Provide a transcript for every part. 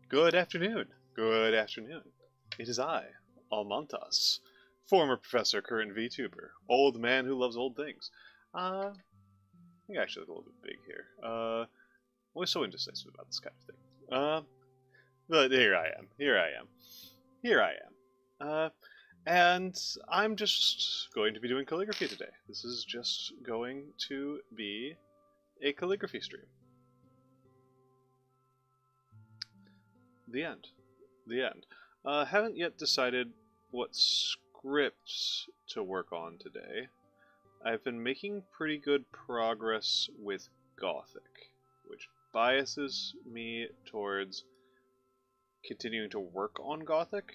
Good afternoon. Good afternoon. It is I, Almantas, former professor, current VTuber, old man who loves old things. I think I actually look a little bit big here. Always so indecisive about this kind of thing. But here I am. Here I am. Here I am. And I'm just going to be doing calligraphy today. This is just going to be a calligraphy stream. The end. The end. Haven't yet decided what scripts to work on today. I've been making pretty good progress with Gothic, which biases me towards continuing to work on Gothic.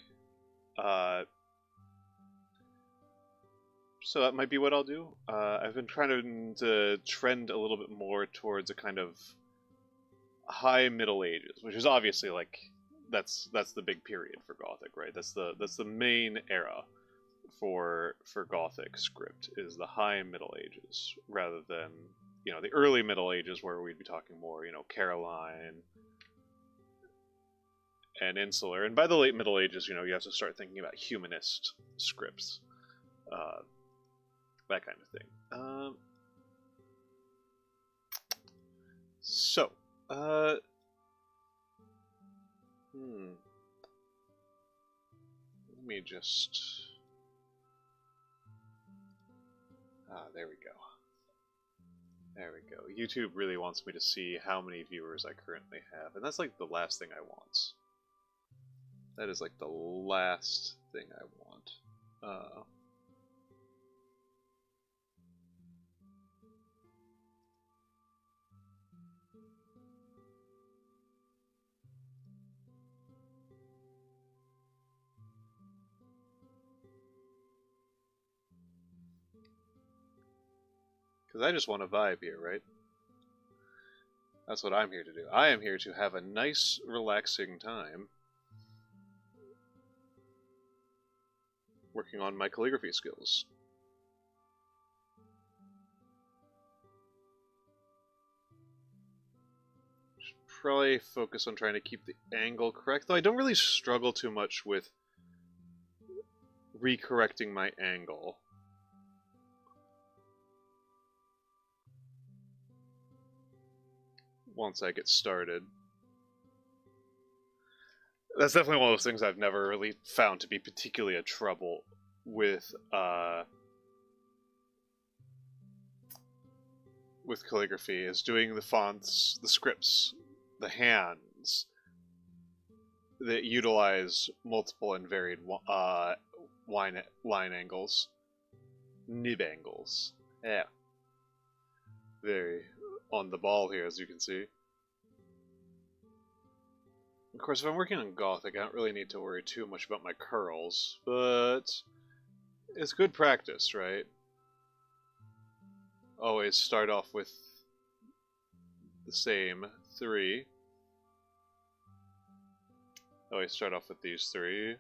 So that might be what I'll do. I've been trying to trend a little bit more towards a kind of high Middle Ages, which is obviously like that's the big period for Gothic, right? That's the main era for Gothic script is the high Middle Ages, rather than the early Middle Ages where we'd be talking more Caroline and Insular, and by the late Middle Ages, you have to start thinking about humanist scripts, that kind of thing. So. Let me just... there we go. There we go. YouTube really wants me to see how many viewers I currently have, and that's like the last thing I want. That is like the last thing I want. Because I just want to vibe here, right? That's what I'm here to do. I am here to have a nice, relaxing time working on my calligraphy skills. Should probably focus on trying to keep the angle correct, though I don't really struggle too much with recorrecting my angle. Once I get started. That's definitely one of those things I've never really found to be particularly a trouble with calligraphy, is doing the fonts, the scripts, the hands that utilize multiple and varied line angles. Nib angles. Yeah. Very on the ball here, as you can see. Of course, if I'm working on Gothic, I don't really need to worry too much about my curls, but it's good practice, right? Always start off with the same three. Always start off with these three.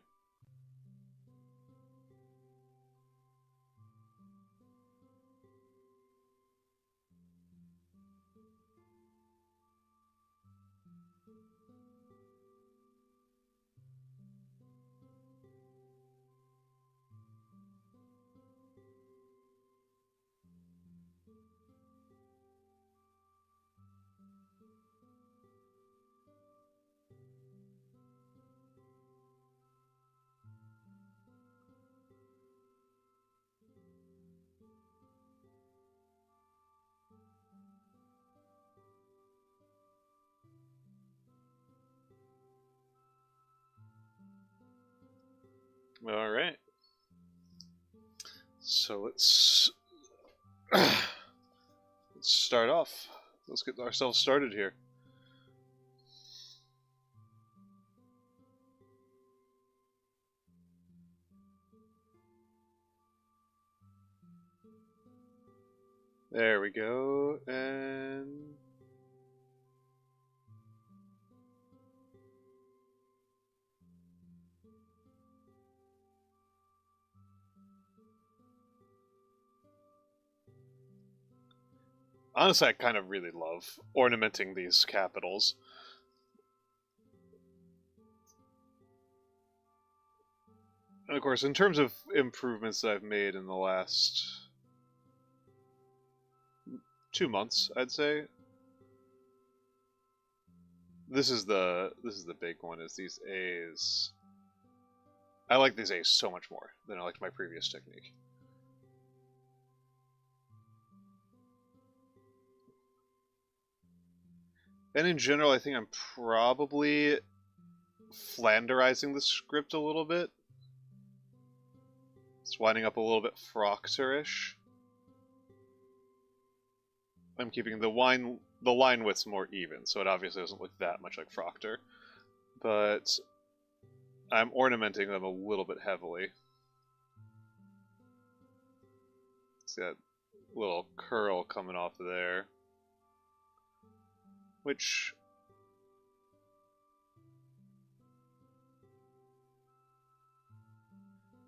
Alright. So let's start off. Let's get ourselves started here. There we go, and... Honestly, I kind of really love ornamenting these capitals. And of course, in terms of improvements that I've made in the last 2 months, I'd say this is the big one. Is these A's? I like these A's so much more than I liked my previous technique. And in general, I think I'm probably Flanderizing the script a little bit. It's winding up a little bit Proctor-ish. I'm keeping the line widths more even, so it obviously doesn't look that much like Proctor. But I'm ornamenting them a little bit heavily. See that little curl coming off of there. Which...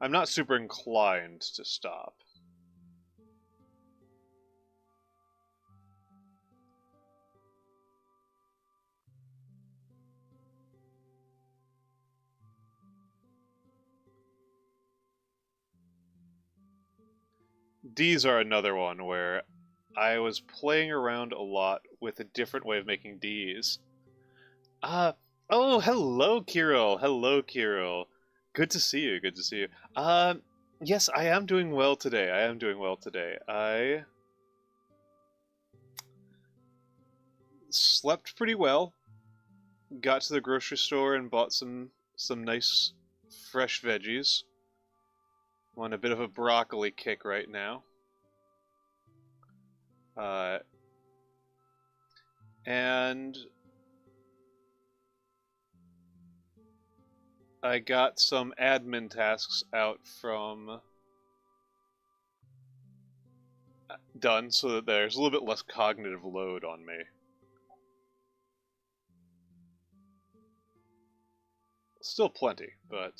I'm not super inclined to stop. D's are another one where I was playing around a lot with a different way of making D's. Oh, hello, Kirill. Hello, Kirill. Good to see you. Good to see you. Yes, I am doing well today. I slept pretty well. Got to the grocery store and bought some nice fresh veggies. I'm on a bit of a broccoli kick right now. And I got some admin tasks out from done so that there's a little bit less cognitive load on me. Still plenty, but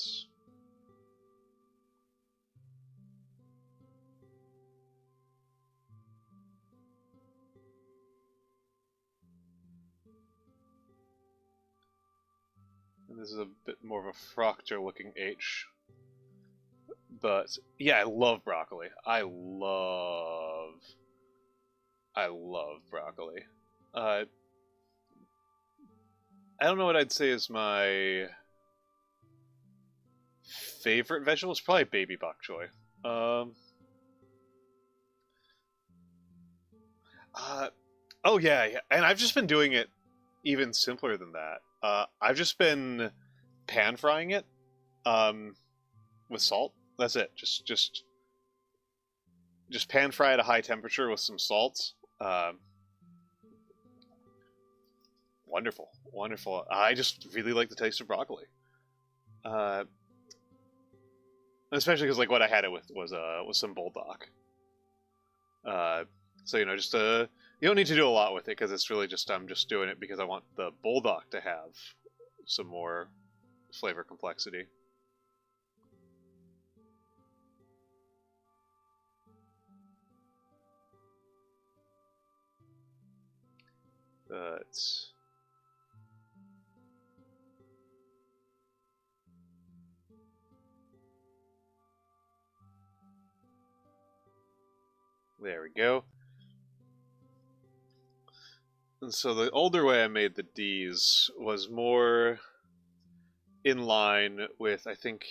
and this is a bit more of a Proctor looking H. But yeah, I love broccoli. I love broccoli. I don't know what I'd say is my favorite vegetable. It's probably baby bok choy. Oh yeah, and I've just been doing it even simpler than that. I've just been pan frying it, with salt. That's it. Just pan fry at a high temperature with some salt. Wonderful, wonderful. I just really like the taste of broccoli. Especially because like what I had it with was some bulldog. So just you don't need to do a lot with it because it's really just I'm just doing it because I want the bulldog to have some more flavor complexity. But there we go. And so the older way I made the D's was more in line with, I think,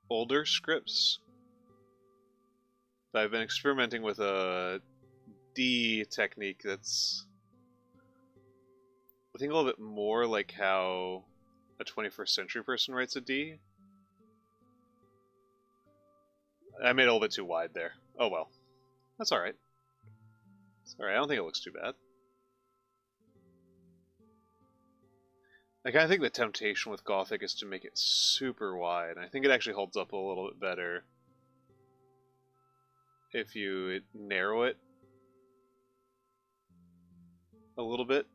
older scripts. I've been experimenting with a D technique that's, I think, a little bit more like how a 21st century person writes a D. I made it a little bit too wide there. Oh well. That's alright. It's alright, I don't think it looks too bad. I kind of think the temptation with Gothic is to make it super wide. I think it actually holds up a little bit better if you narrow it a little bit.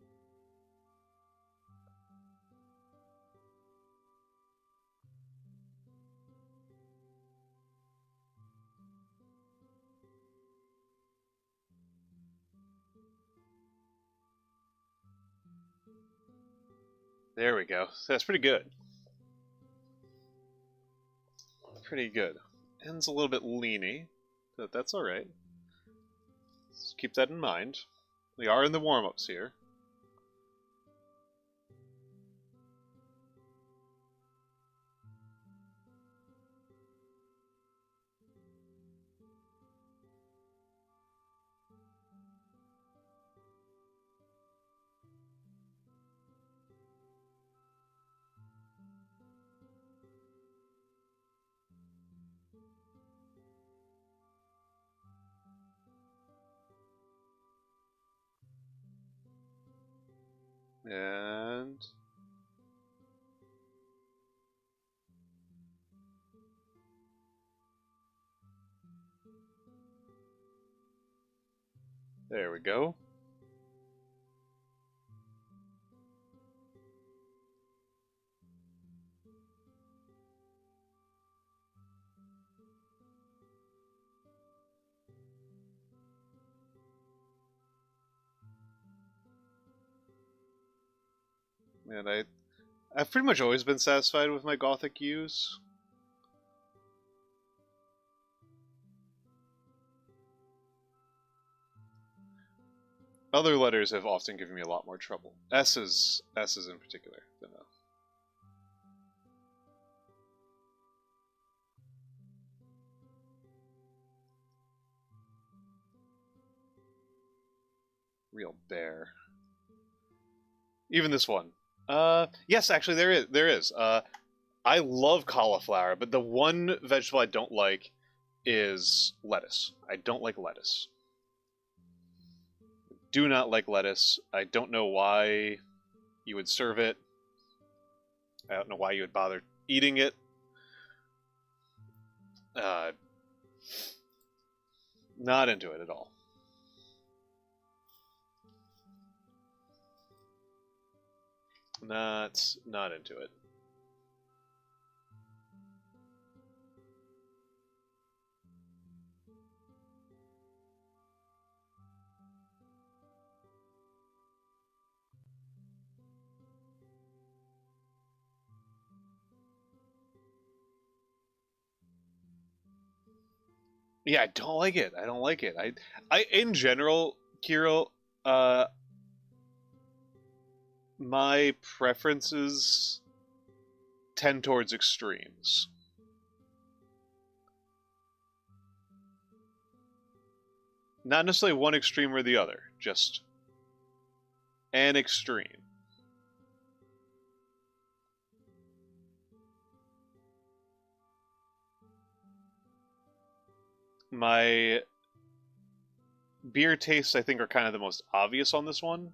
There we go. That's pretty good. pretty good. End's a little bit leany, but that's alright. Let's keep that in mind. We are in the warm-ups here. And there we go. And I've pretty much always been satisfied with my Gothic use. Other letters have often given me a lot more trouble. S's in particular. Than a... Real bear. Even this one. Yes, actually there is. I love cauliflower, but the one vegetable I don't like is lettuce. I don't like lettuce. Do not like lettuce. I don't know why you would serve it. I don't know why you would bother eating it. Not into it at all. Not into it. Yeah, I don't like it. I don't like it. I in general, Kirill, my preferences tend towards extremes. Not necessarily one extreme or the other, just an extreme. My beer tastes, I think, are kind of the most obvious on this one.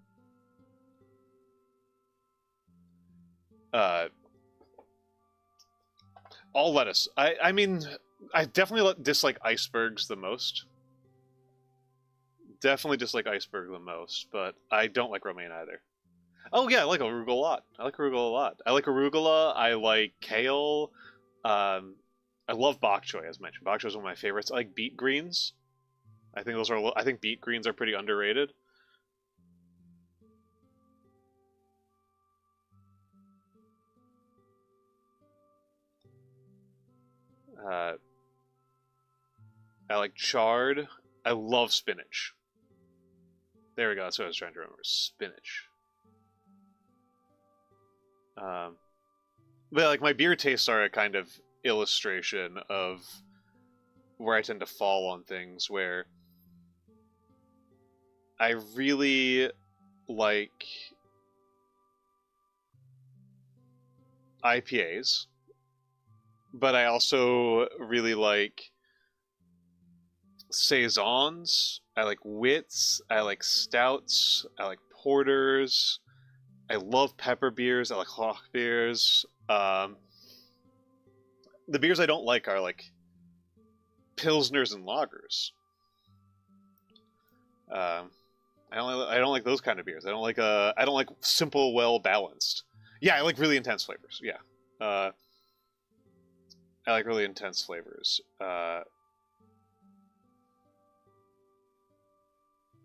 All lettuce. I mean, I definitely dislike icebergs the most. Definitely dislike iceberg the most, but I don't like romaine either. Oh yeah, I like arugula a lot. I like arugula a lot. I like arugula. I like kale. I love bok choy, as mentioned. Bok choy is one of my favorites. I like beet greens. I think those are. I think beet greens are pretty underrated. Uh, I like chard. I love spinach. There we go. That's what I was trying to remember. Spinach. But like my beer tastes are a kind of illustration of where I tend to fall on things. Where I really like IPAs, but I also really like saisons. I like wits. I like stouts. I like porters. I love pepper beers. I like hock beers. The beers I don't like are like pilsners and lagers. I don't like those kind of beers. I don't like simple, well balanced. Yeah, I like really intense flavors. Yeah, I like really intense flavors.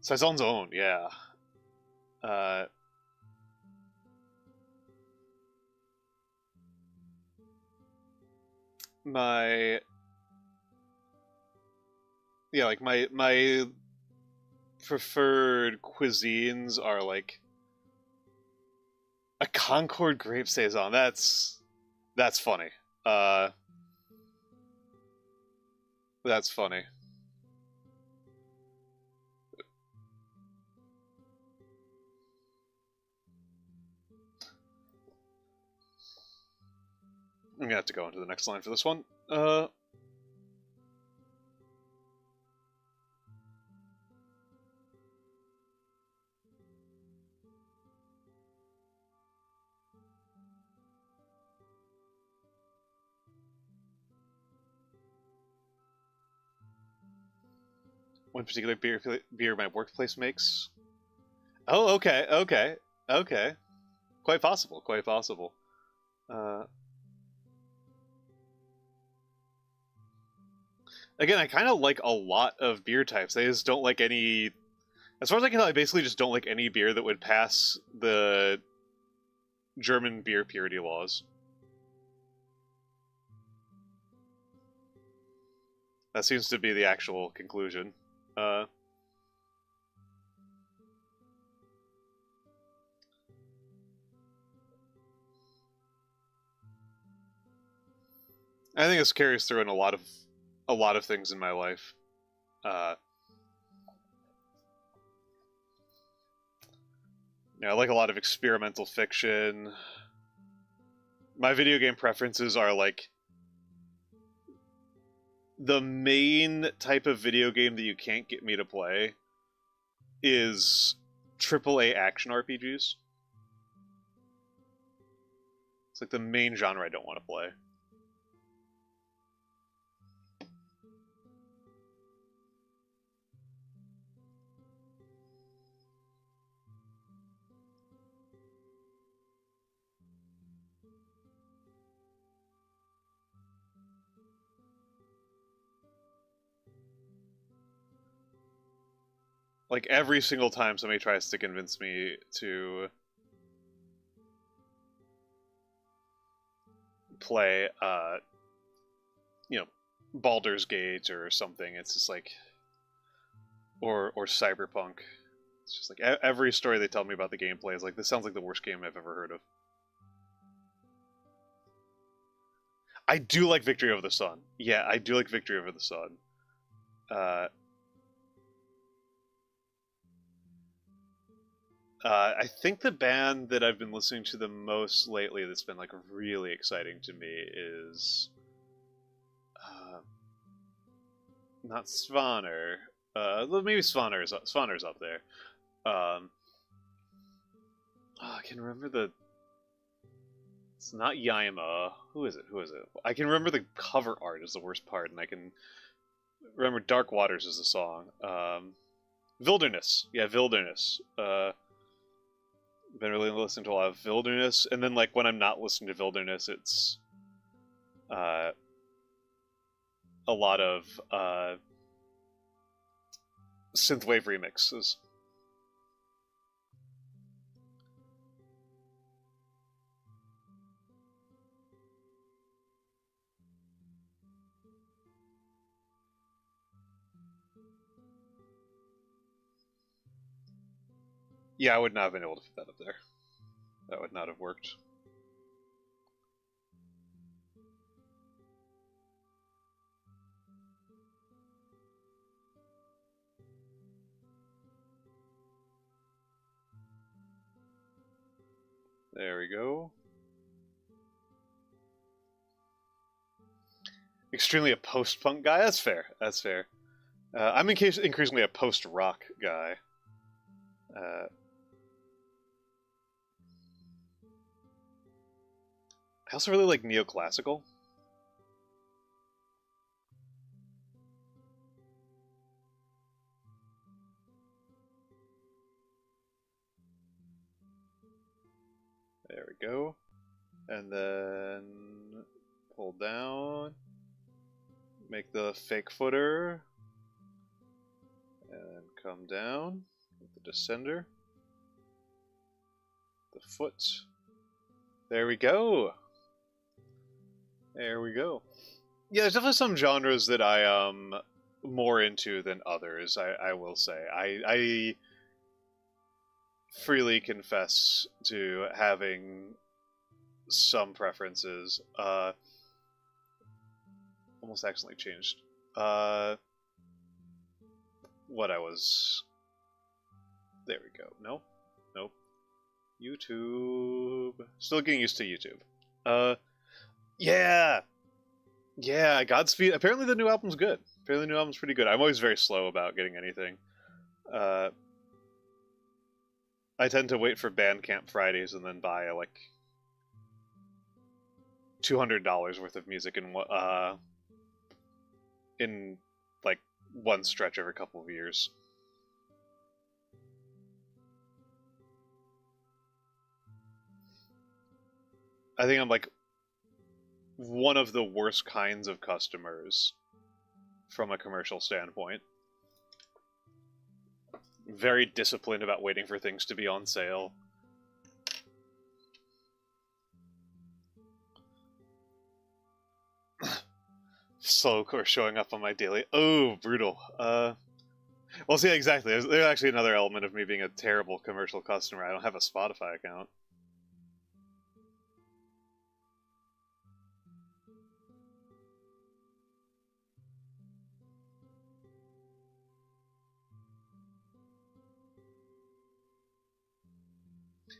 Saison's own, yeah. Uh, my yeah, like my preferred cuisines are like a Concord grape saison. That's funny. Uh, that's funny. I'm gonna have to go into the next line for this one. One particular beer my workplace makes. Oh, okay, okay, okay. Quite possible, quite possible. Uh, Again, I kind of like a lot of beer types. I just don't like any. As far as I can tell, I basically just don't like any beer that would pass the German beer purity laws. That seems to be the actual conclusion. Uh, I think this carries through in a lot of things in my life. Uh, I like a lot of experimental fiction. My video game preferences are like the main type of video game that you can't get me to play is AAA action RPGs. It's like the main genre I don't want to play. Like every single time somebody tries to convince me to play Baldur's Gate or something, it's just like or Cyberpunk. It's just like every story they tell me about the gameplay is like, this sounds like the worst game I've ever heard of. I do like Victory Over the Sun. Yeah, I do like Victory Over the Sun. I think the band that I've been listening to the most lately that's been like really exciting to me is not Svanner. Maybe Svanner's up there. I can remember the. It's not Yaima. Who is it? Who is it? I can remember the cover art is the worst part, and I can remember Dark Waters is the song. Wilderness. Yeah, Wilderness. Been really listening to a lot of Wilderness, and then like when I'm not listening to Wilderness, it's a lot of synthwave remixes. Yeah, I would not have been able to fit that up there. That would not have worked. There we go. Extremely a post-punk guy? That's fair. That's fair. I'm increasingly a post-rock guy. I also really like neoclassical. There we go. And then pull down. Make the fake footer. And come down with the descender. The foot. There we go. There we go. Yeah, there's definitely some genres that I am more into than others. I will say I freely confess to having some preferences. Almost accidentally changed. What I was. There we go. No, nope. YouTube. Still getting used to YouTube. Uh, yeah, yeah. Godspeed. Apparently, the new album's good. Apparently, the new album's pretty good. I'm always very slow about getting anything. Uh, I tend to wait for Bandcamp Fridays and then buy like $200 worth of music in like one stretch every couple of years. I think I'm like one of the worst kinds of customers from a commercial standpoint. Very disciplined about waiting for things to be on sale. Slow course showing up on my daily. Oh, brutal. Well, see, exactly. There's actually another element of me being a terrible commercial customer. I don't have a Spotify account.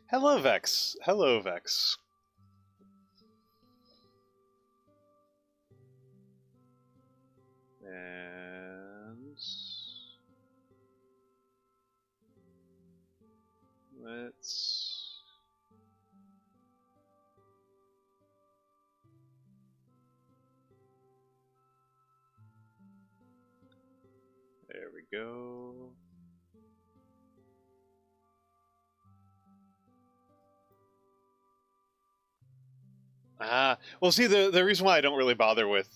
Hello, Vex. Hello, Vex. And let's. There we go. Well, see, the reason why I don't really bother with.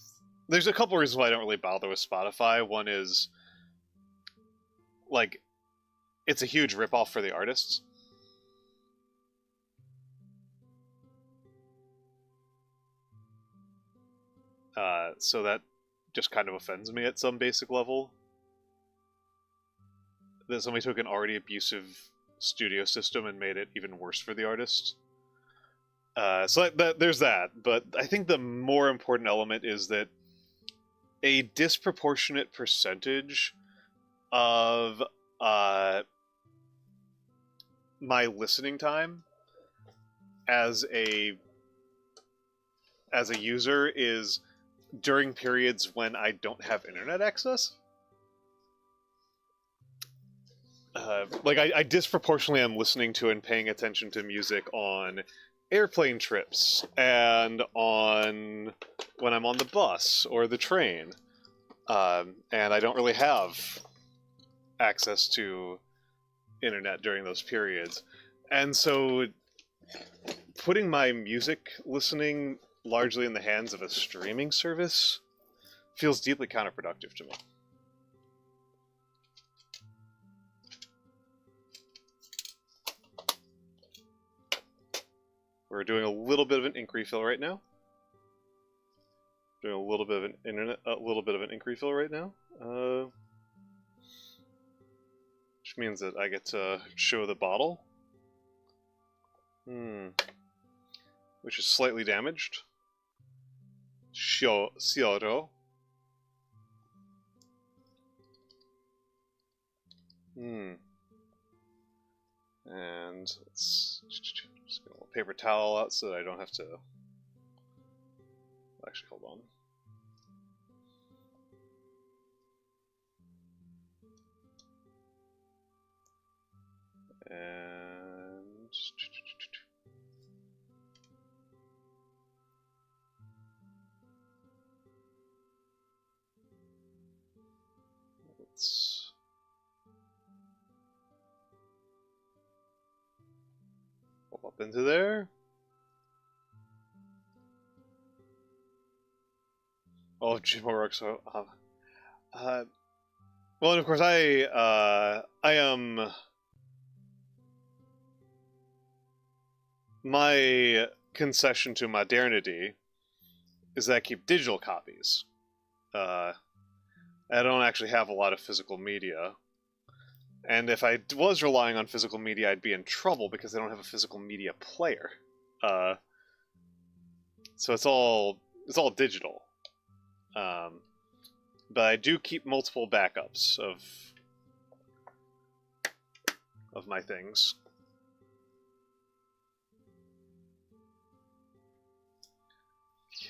There's a couple reasons why I don't really bother with Spotify. One is, like, it's a huge ripoff for the artists. So that just kind of offends me at some basic level. That somebody took an already abusive studio system and made it even worse for the artist. So there's that. But I think the more important element is that a disproportionate percentage of my listening time as a user is during periods when I don't have internet access. Like I disproportionately am listening to and paying attention to music on airplane trips and on when I'm on the bus or the train, and I don't really have access to internet during those periods, and so putting my music listening largely in the hands of a streaming service feels deeply counterproductive to me. We're doing a little bit of an ink refill right now. Doing a little bit of an ink refill right now. Which means that I get to show the bottle. Which is slightly damaged. Cioro. And let's just get a little paper towel out so that I don't have to. Actually, hold on. And let's pop up into there. Oh, Jim O'Rourke's. Well, and of course, I am. My concession to modernity is that I keep digital copies. I don't actually have a lot of physical media. And if I was relying on physical media, I'd be in trouble because I don't have a physical media player. So it's all digital. But I do keep multiple backups of my things.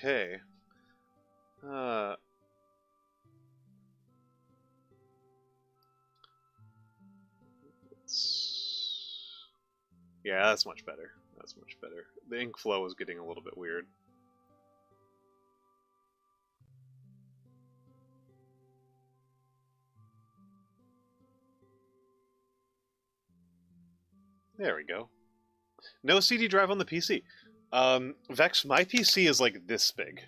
Okay. Yeah, that's much better. That's much better. The ink flow is getting a little bit weird. There we go. No CD drive on the PC. Vex, my PC is like this big.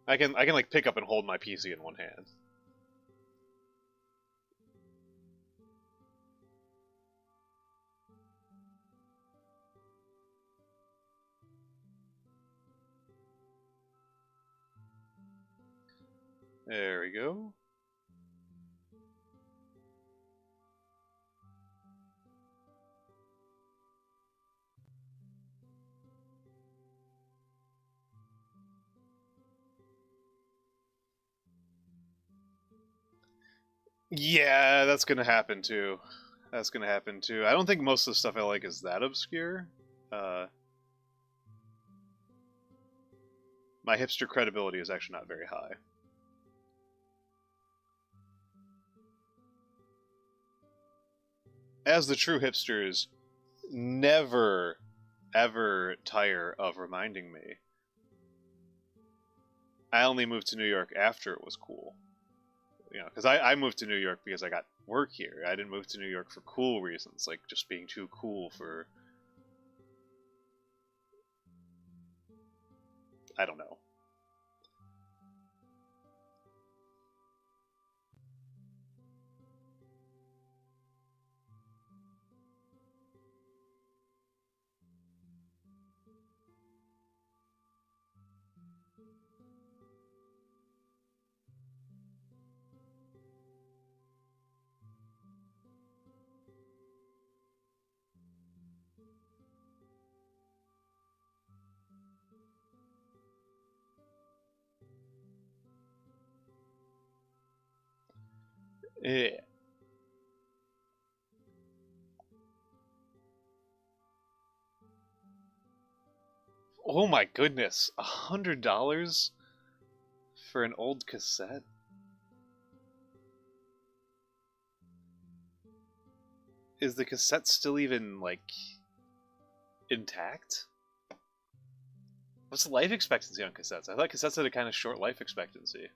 I can like pick up and hold my PC in one hand. There we go. Yeah, that's gonna happen too. That's gonna happen too. I don't think most of the stuff I like is that obscure. My hipster credibility is actually not very high. As the true hipsters never, ever tire of reminding me, I only moved to New York after it was cool. You know, because I moved to New York because I got work here. I didn't move to New York for cool reasons, like just being too cool for... I don't know. Yeah. Oh my goodness, $100 for an old cassette? Is the cassette still even, like, intact? What's the life expectancy on cassettes? I thought cassettes had a kind of short life expectancy.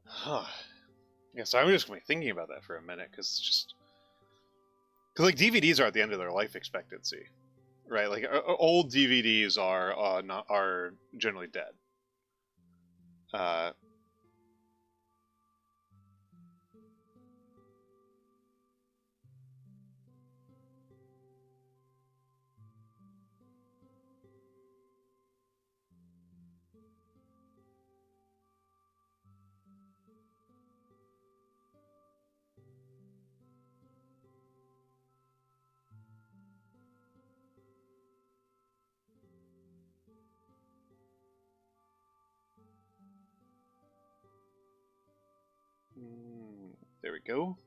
Huh. Yeah, so I'm just gonna be thinking about that for a minute, because just... Because, like, DVDs are at the end of their life expectancy, right? Like, old DVDs are generally dead. Uh, There we go.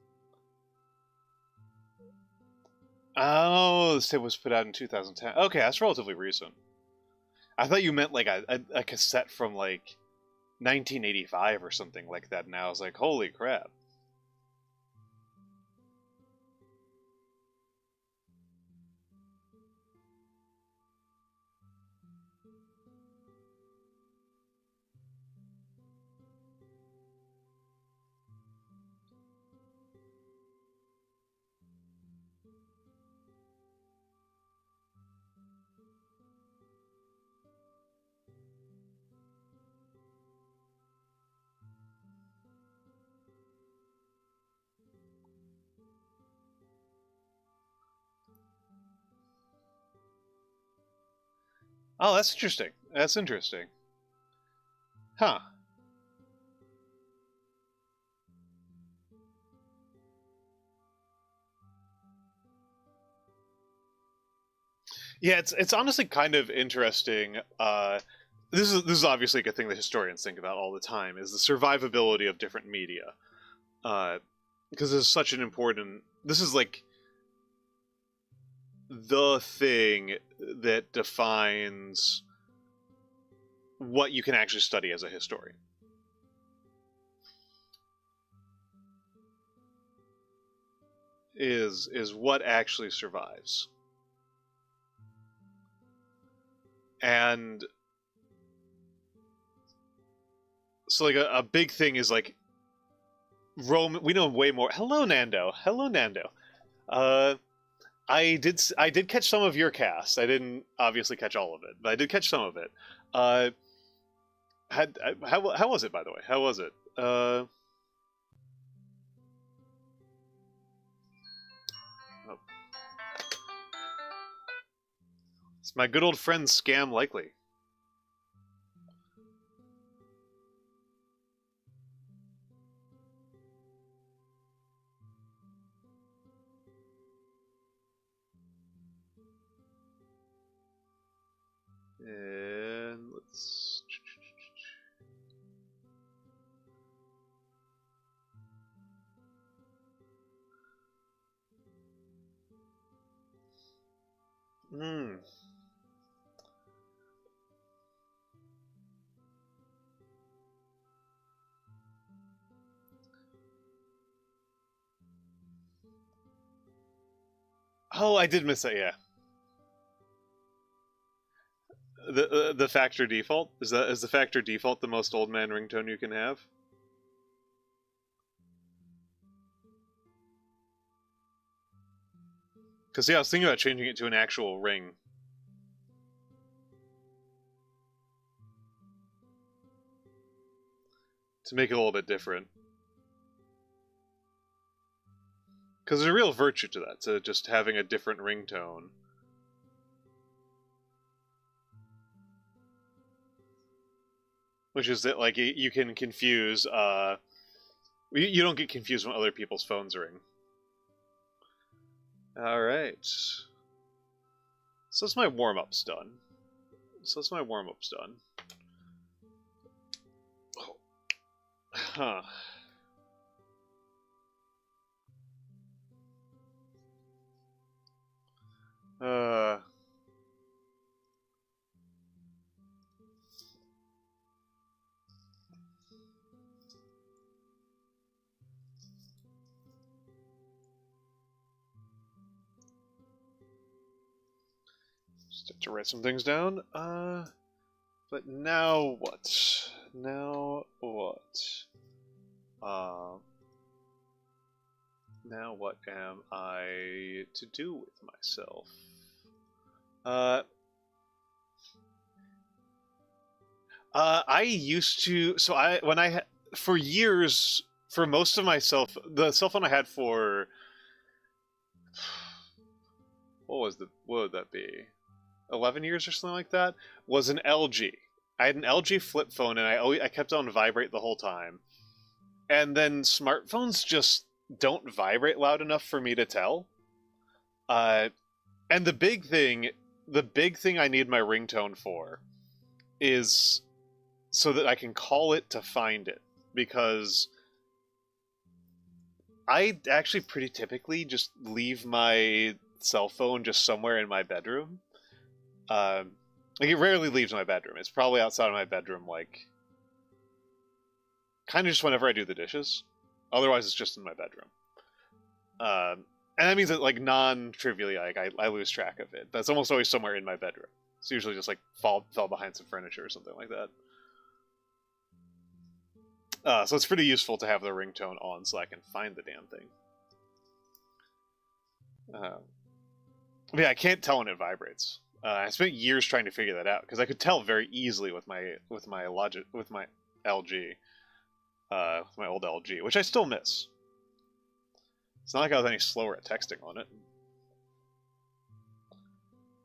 Oh, this tape was put out in 2010. Okay, that's relatively recent. I thought you meant like a cassette from like 1985 or something like that, and I was like, holy crap. Oh, that's interesting. That's interesting. Huh. Yeah, it's honestly kind of interesting. This is obviously a thing that historians think about all the time, is the survivability of different media. Because it's such an important. This is like the thing that defines what you can actually study as a historian. Is what actually survives. And so like a big thing is like Rome. We know way more. Hello, Nando. Hello, Nando. I did catch some of your cast. I didn't obviously catch all of it, but I did catch some of it. Uh, how was it, by the way? How was it? Oh, it's my good old friend Scam Likely. And let's. Hmm. Oh, I did miss that. Yeah. The factor default is the factor default the most old man ringtone you can have? Because yeah, I was thinking about changing it to an actual ring. To make it a little bit different. Because there's a real virtue to that, to just having a different ringtone. Which is that, like, you can confuse, you don't get confused when other people's phones ring. Alright. So that's my warm-up's done. Huh. Uh... Just have to write some things down. But now what? Now what am I to do with myself? I used to. So for years, for most of myself, the cell phone I had for what would that be? 11 years or something like that, was an LG. I had an LG flip phone, and I kept on vibrate the whole time. And then smartphones just don't vibrate loud enough for me to tell. And the big thing I need my ringtone for is so that I can call it to find it, because I actually pretty typically just leave my cell phone just somewhere in my bedroom. Like, it rarely leaves my bedroom. It's probably outside of my bedroom, like, kind of just whenever I do the dishes. Otherwise, it's just in my bedroom. And that means that, like, non-trivially, like, I lose track of it. That's almost always somewhere in my bedroom. It's usually just, like, fell behind some furniture or something like that. So it's pretty useful to have the ringtone on so I can find the damn thing. Yeah, I can't tell when it vibrates. I spent years trying to figure that out because I could tell very easily with my LG, with my old LG, which I still miss. It's not like I was any slower at texting on it.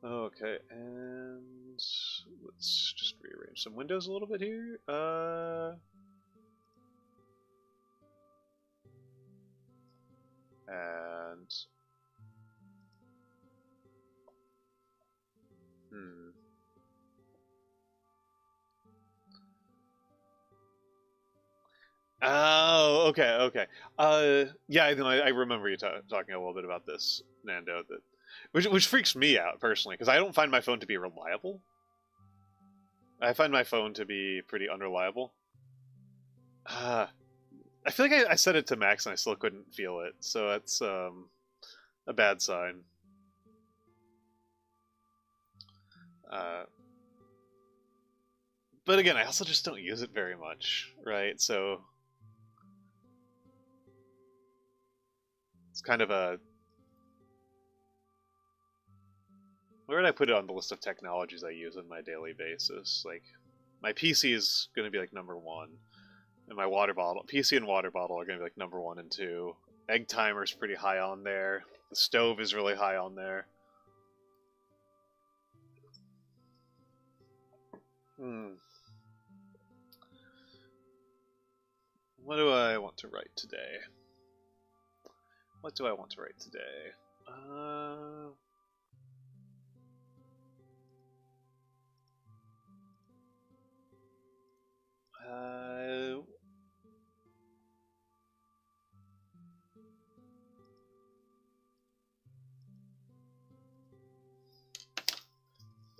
Okay, and let's just rearrange some windows a little bit here. And Oh, okay. Yeah, I remember you talking a little bit about this, Nando. Which freaks me out personally because I don't find my phone to be reliable. I find my phone to be pretty unreliable. I feel like I set it to max and I still couldn't feel it, so that's a bad sign. But again, I also just don't use it very much, right? So it's kind of a... Where did I put it on the list of technologies I use on my daily basis? Like, my PC is going to be like number one, and my water bottle, PC and water bottle are going to be like number 1 and 2. Egg timer's pretty high on there. The stove is really high on there. What do I want to write today? What do I want to write today?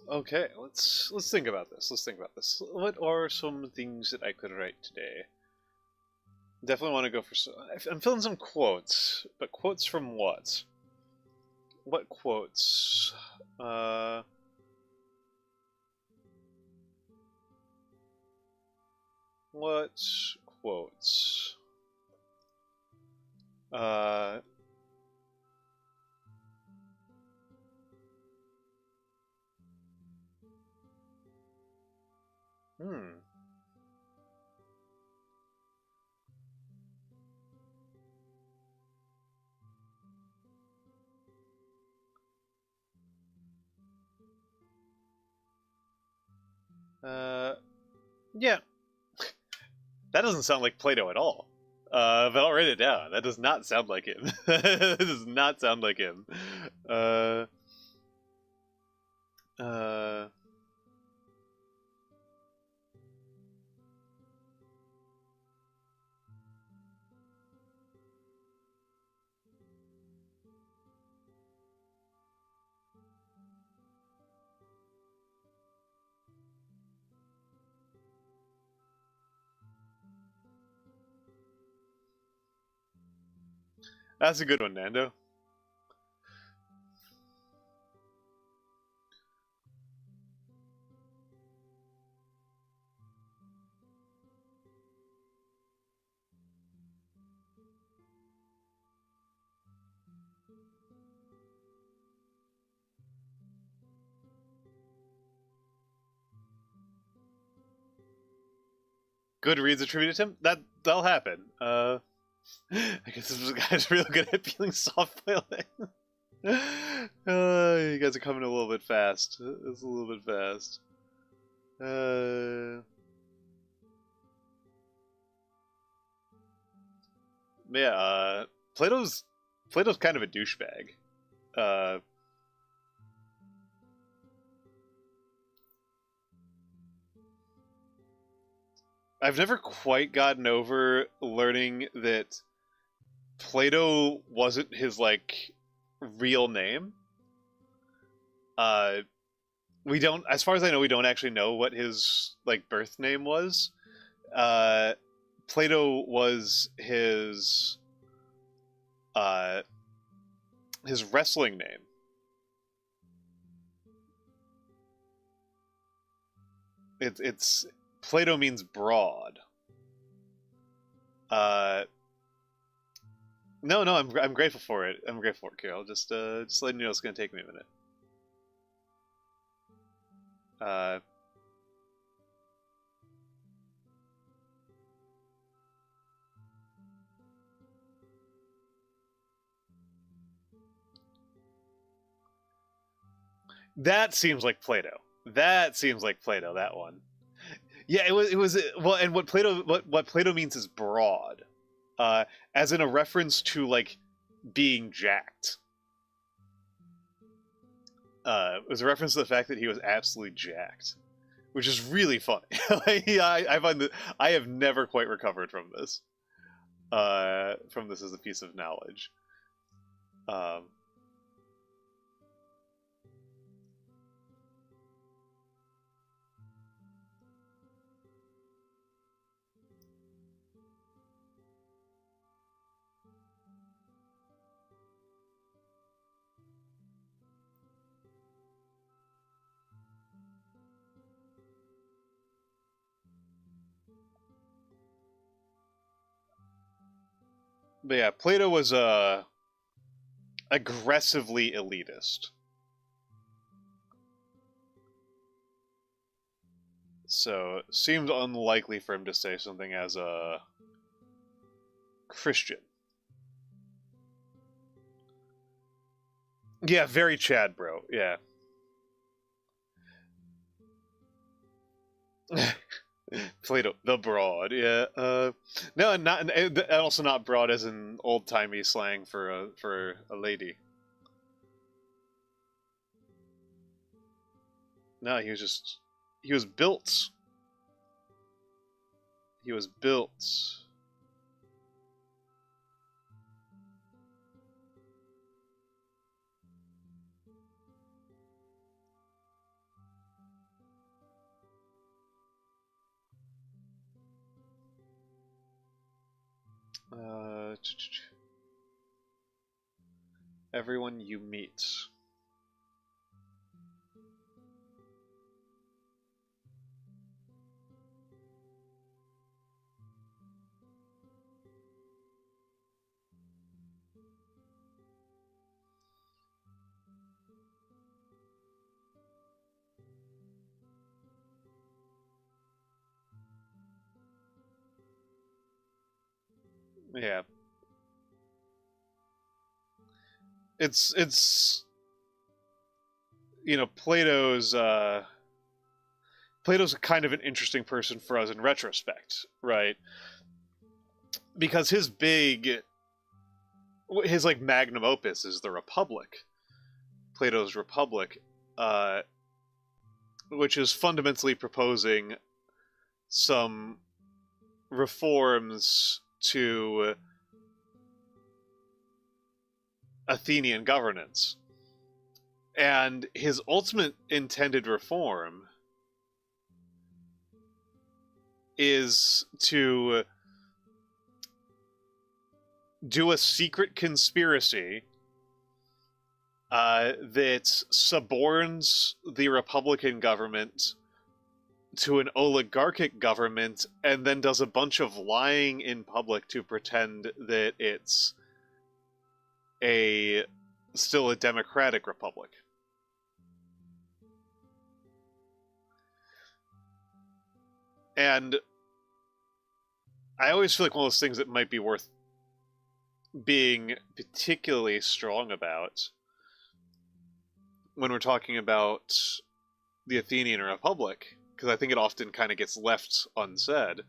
Okay, let's think about this. Let's think about this. What are some things that I could write today? Definitely want to go for some... I'm feeling some quotes, but quotes from what? What quotes? What quotes? Hmm. Yeah. That doesn't sound like Plato at all. But I'll write it down. That does not sound like him. That does not sound like him. Uh... That's a good one, Nando. Good reads attributed to him? That'll happen. I guess this guy's real good at peeling soft boiling. You guys are coming a little bit fast. It's a little bit fast. Yeah, Plato's kind of a douchebag. I've never quite gotten over learning that Plato wasn't his like real name. We don't, as far as I know, we don't actually know what his like birth name was. Uh, Plato was uh, his wrestling name. It's Plato means broad. Uh, no, I'm grateful for it. I'm grateful for it, Carol. Just letting you know it's gonna take me a minute. Uh, that seems like Plato. That seems like Plato. That one. Yeah, it was well, and what Plato means is broad, uh, as in a reference to like being jacked. It was a reference to the fact that he was absolutely jacked, which is really funny. Like, I find that I have never quite recovered from this. From this as a piece of knowledge. Um, but yeah, Plato was aggressively elitist. So it seems unlikely for him to say something as a Christian. Yeah, very Chad, bro. Yeah. Plato, the broad. Yeah. No, and also not broad as an old timey slang for a lady. No, he was built. He was built. Uh, Everyone you meet. Yeah. It's Plato's kind of an interesting person for us in retrospect, right? Because his like magnum opus is the Republic, Plato's Republic, uh, which is fundamentally proposing some reforms to Athenian governance. And his ultimate intended reform is to do a secret conspiracy that suborns the Republican government to an oligarchic government and then does a bunch of lying in public to pretend that it's still a democratic republic. And I always feel like one of those things that might be worth being particularly strong about when we're talking about the Athenian Republic, because I think it often kind of gets left unsaid,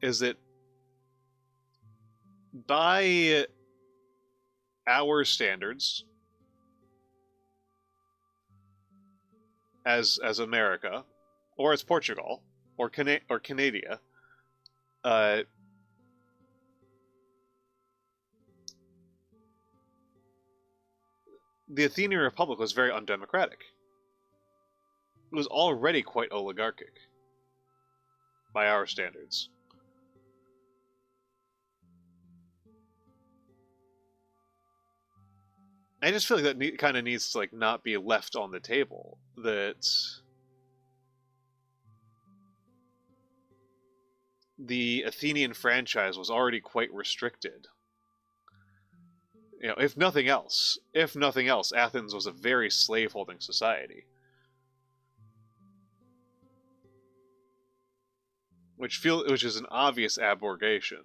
is that by our standards as America, or as Portugal, or Canada, uh, the Athenian Republic was very undemocratic. It was already quite oligarchic, by our standards. I just feel like that kind of needs to like not be left on the table. That the Athenian franchise was already quite restricted. You know, if nothing else, Athens was a very slave-holding society, which is an obvious abrogation.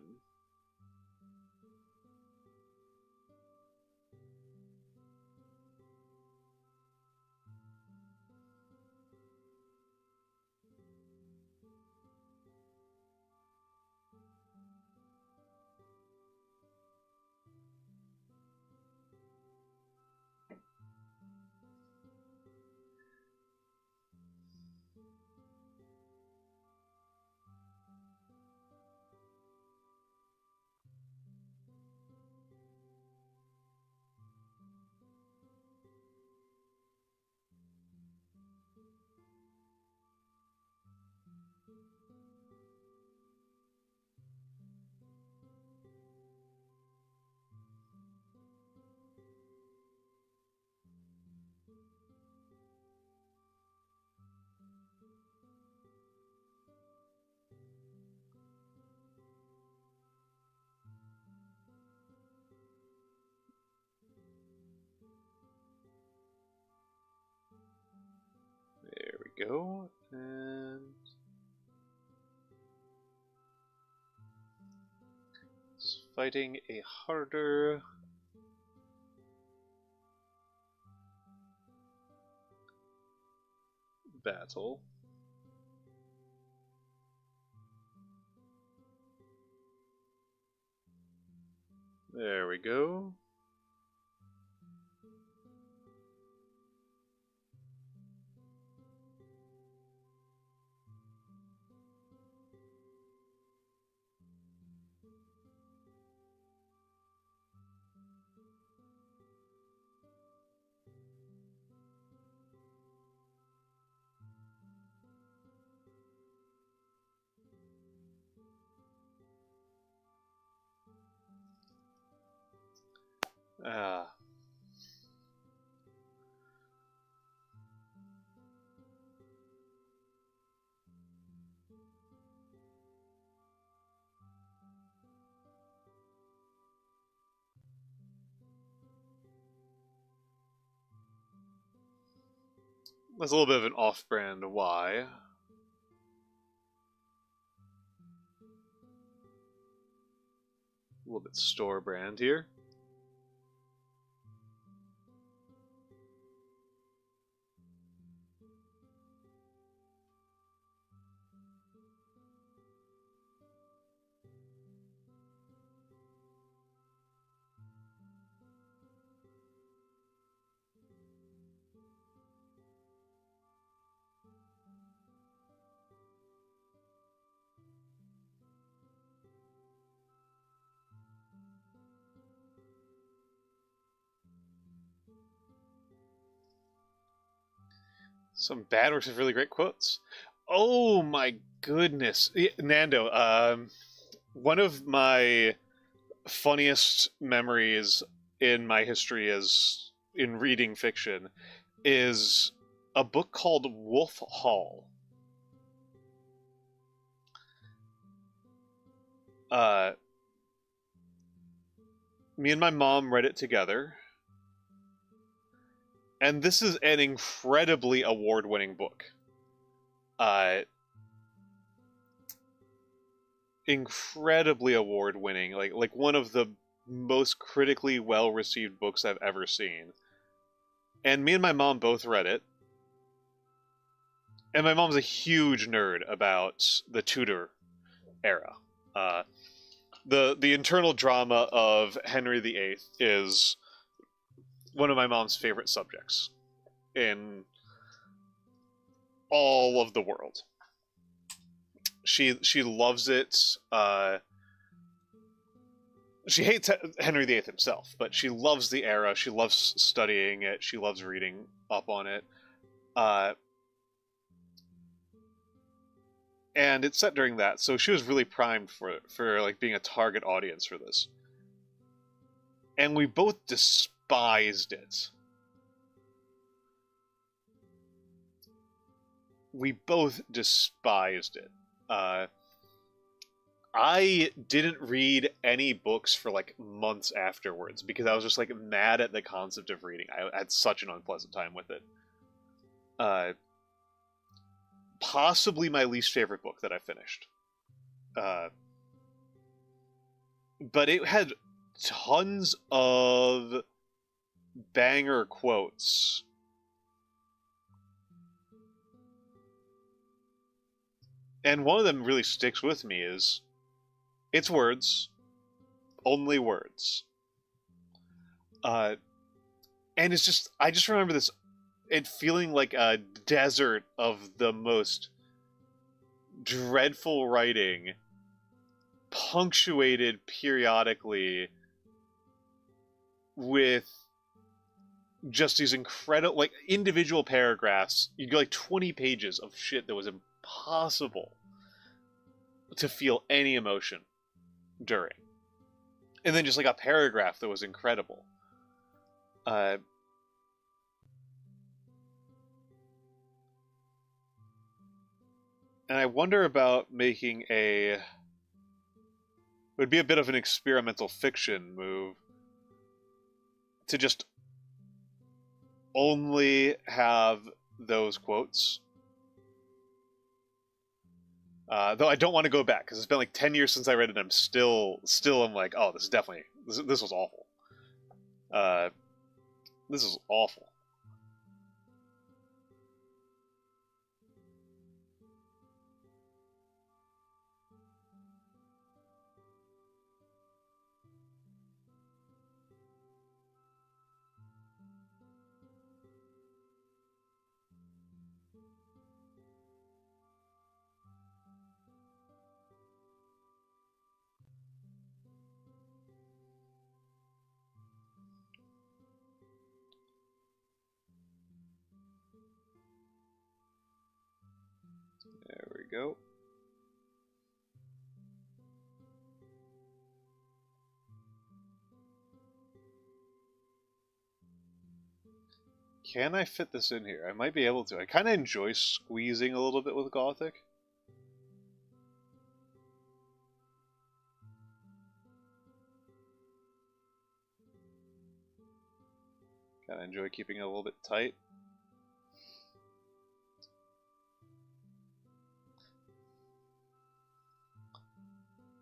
There we go, and it's fighting a harder battle. There we go. Ah. That's a little bit of an off-brand Y. A little bit store brand here. Some bad works with really great quotes. Oh my goodness. Nando, one of my funniest memories in my history as in reading fiction is a book called Wolf Hall. Me and my mom read it together. And this is an incredibly award-winning book. Incredibly award-winning, like one of the most critically well-received books I've ever seen. And me and my mom both read it. And my mom's a huge nerd about the Tudor era. The internal drama of Henry VIII is one of my mom's favorite subjects in all of the world. She loves it. she hates Henry VIII himself, but she loves the era. She loves studying it. She loves reading up on it. And it's set during that, so she was really primed for like being a target audience for this. And we both despised it. We both despised it. I didn't read any books for like months afterwards because I was just like mad at the concept of reading. I had such an unpleasant time with it. Possibly my least favorite book that I finished. But it had tons of banger quotes. And one of them really sticks with me is, it's words, only words. And it's just, I just remember this, it feeling like a desert of the most dreadful writing, punctuated periodically with just these incredible, like, individual paragraphs. You'd go like 20 pages of shit that was impossible to feel any emotion during. And then just like a paragraph that was incredible. And I wonder about making it would be a bit of an experimental fiction move to just only have those quotes. Though I don't want to go back because it's been like 10 years since I read it. And I'm still I'm like, oh, this is definitely this was awful. This is awful. There we go. Can I fit this in here? I might be able to. I kind of enjoy squeezing a little bit with Gothic. Kind of enjoy keeping it a little bit tight.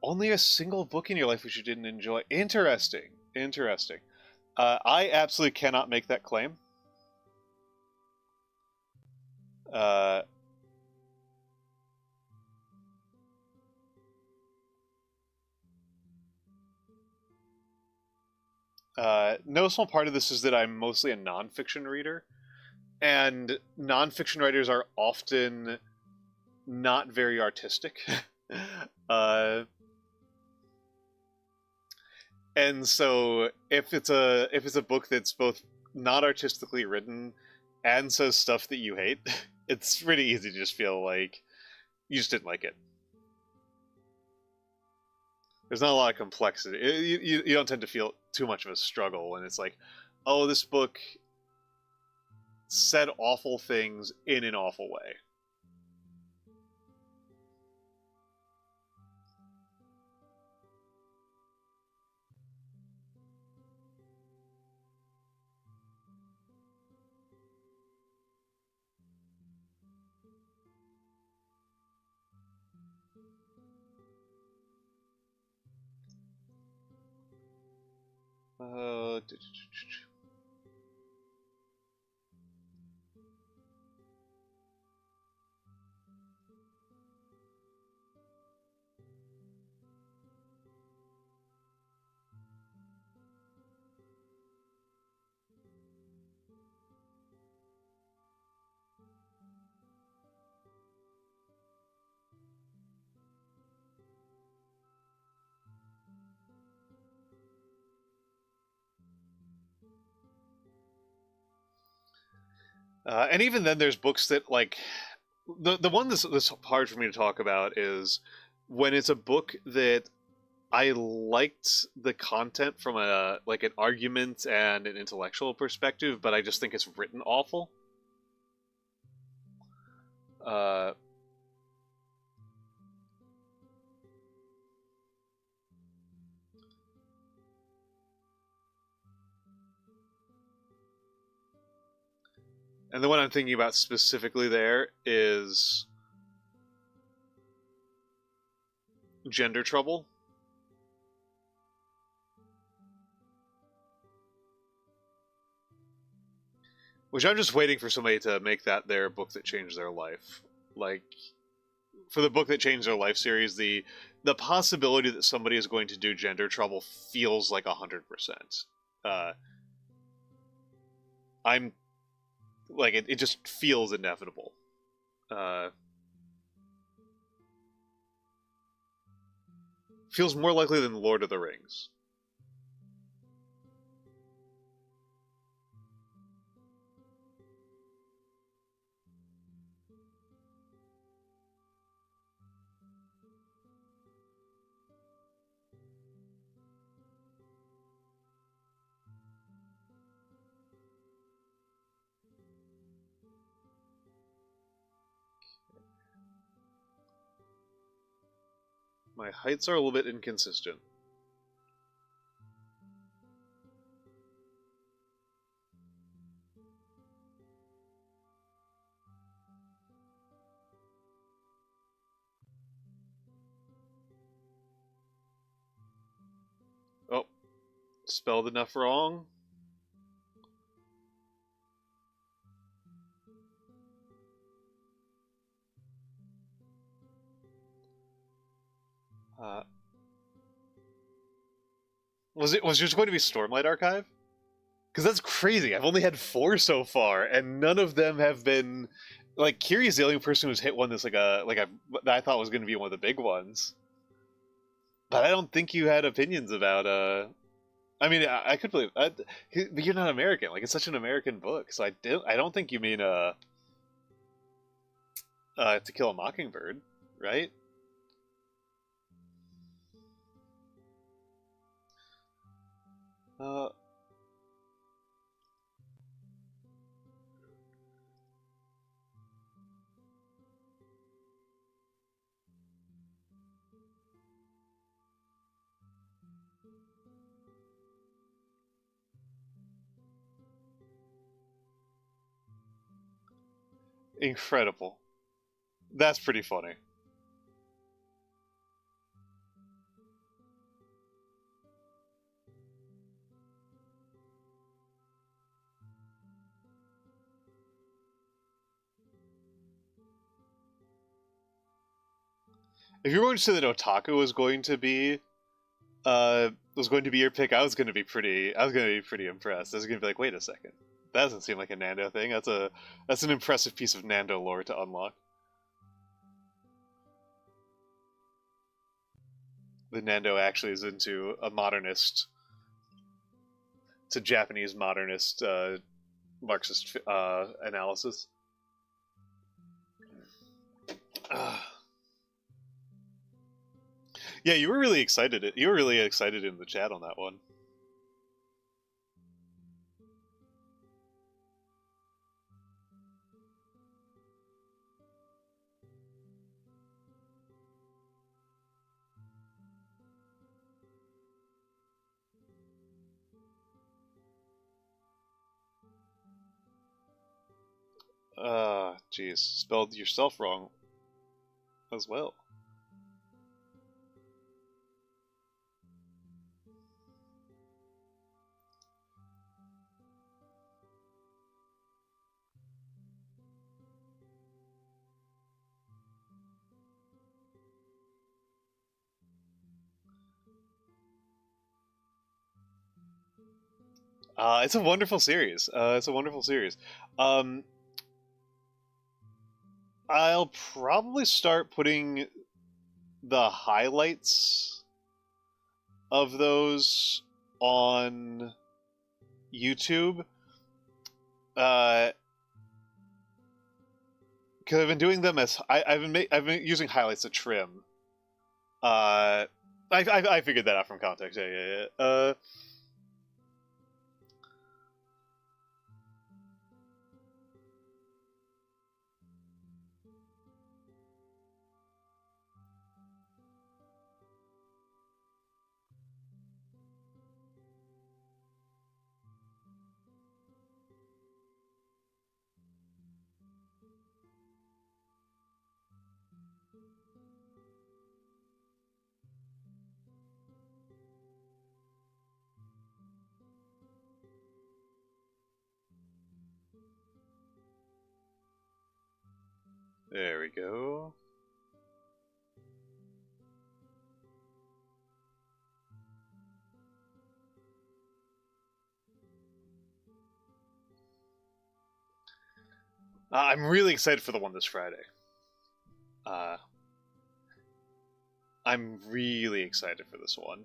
Only a single book in your life which you didn't enjoy. Interesting. Interesting. I absolutely cannot make that claim. No small part of this is that I'm mostly a nonfiction reader, and nonfiction writers are often not very artistic. And so if it's a book that's both not artistically written and says stuff that you hate, it's pretty easy to just feel like you just didn't like it. There's not a lot of complexity. You don't tend to feel too much of a struggle when it's like, oh, this book said awful things in an awful way. Uh, And even then, there's books that like the one that's hard for me to talk about is when it's a book that I liked the content from a like an argument and an intellectual perspective, but I just think it's written awful. Uh, and the one I'm thinking about specifically there is Gender Trouble. Which I'm just waiting for somebody to make that their book that changed their life. Like for the book that changed their life series, the possibility that somebody is going to do Gender Trouble feels like 100%. Uh, I'm like it just feels inevitable. Uh, feels more likely than Lord of the Rings. My heights are a little bit inconsistent. Oh, spelled enough wrong. Uh, was yours going to be Stormlight Archive? Because that's crazy. I've only had 4 so far, and none of them have been like Kiri's the only person who's hit one that's like a that I thought was going to be one of the big ones. But I don't think you had opinions about. I mean, I could believe, but you're not American. Like it's such an American book, so I don't think you mean To Kill a Mockingbird, right? Uh, incredible. That's pretty funny. If you were going to say that Otaku was going to be your pick, I was going to be pretty impressed. I was going to be like, wait a second, that doesn't seem like a Nando thing. That's an impressive piece of Nando lore to unlock. The Nando actually is into a modernist, it's a Japanese modernist Marxist analysis. Uh, yeah, you were really excited. You were really excited in the chat on that one. Jeez, spelled yourself wrong as well. It's a wonderful series. It's a wonderful series. Um, I'll probably start putting the highlights of those on YouTube. Uh, because I've been doing them as I've been using highlights to trim. I figured that out from context. Yeah. There we go. I'm really excited for the one this Friday. Uh, I'm really excited for this one.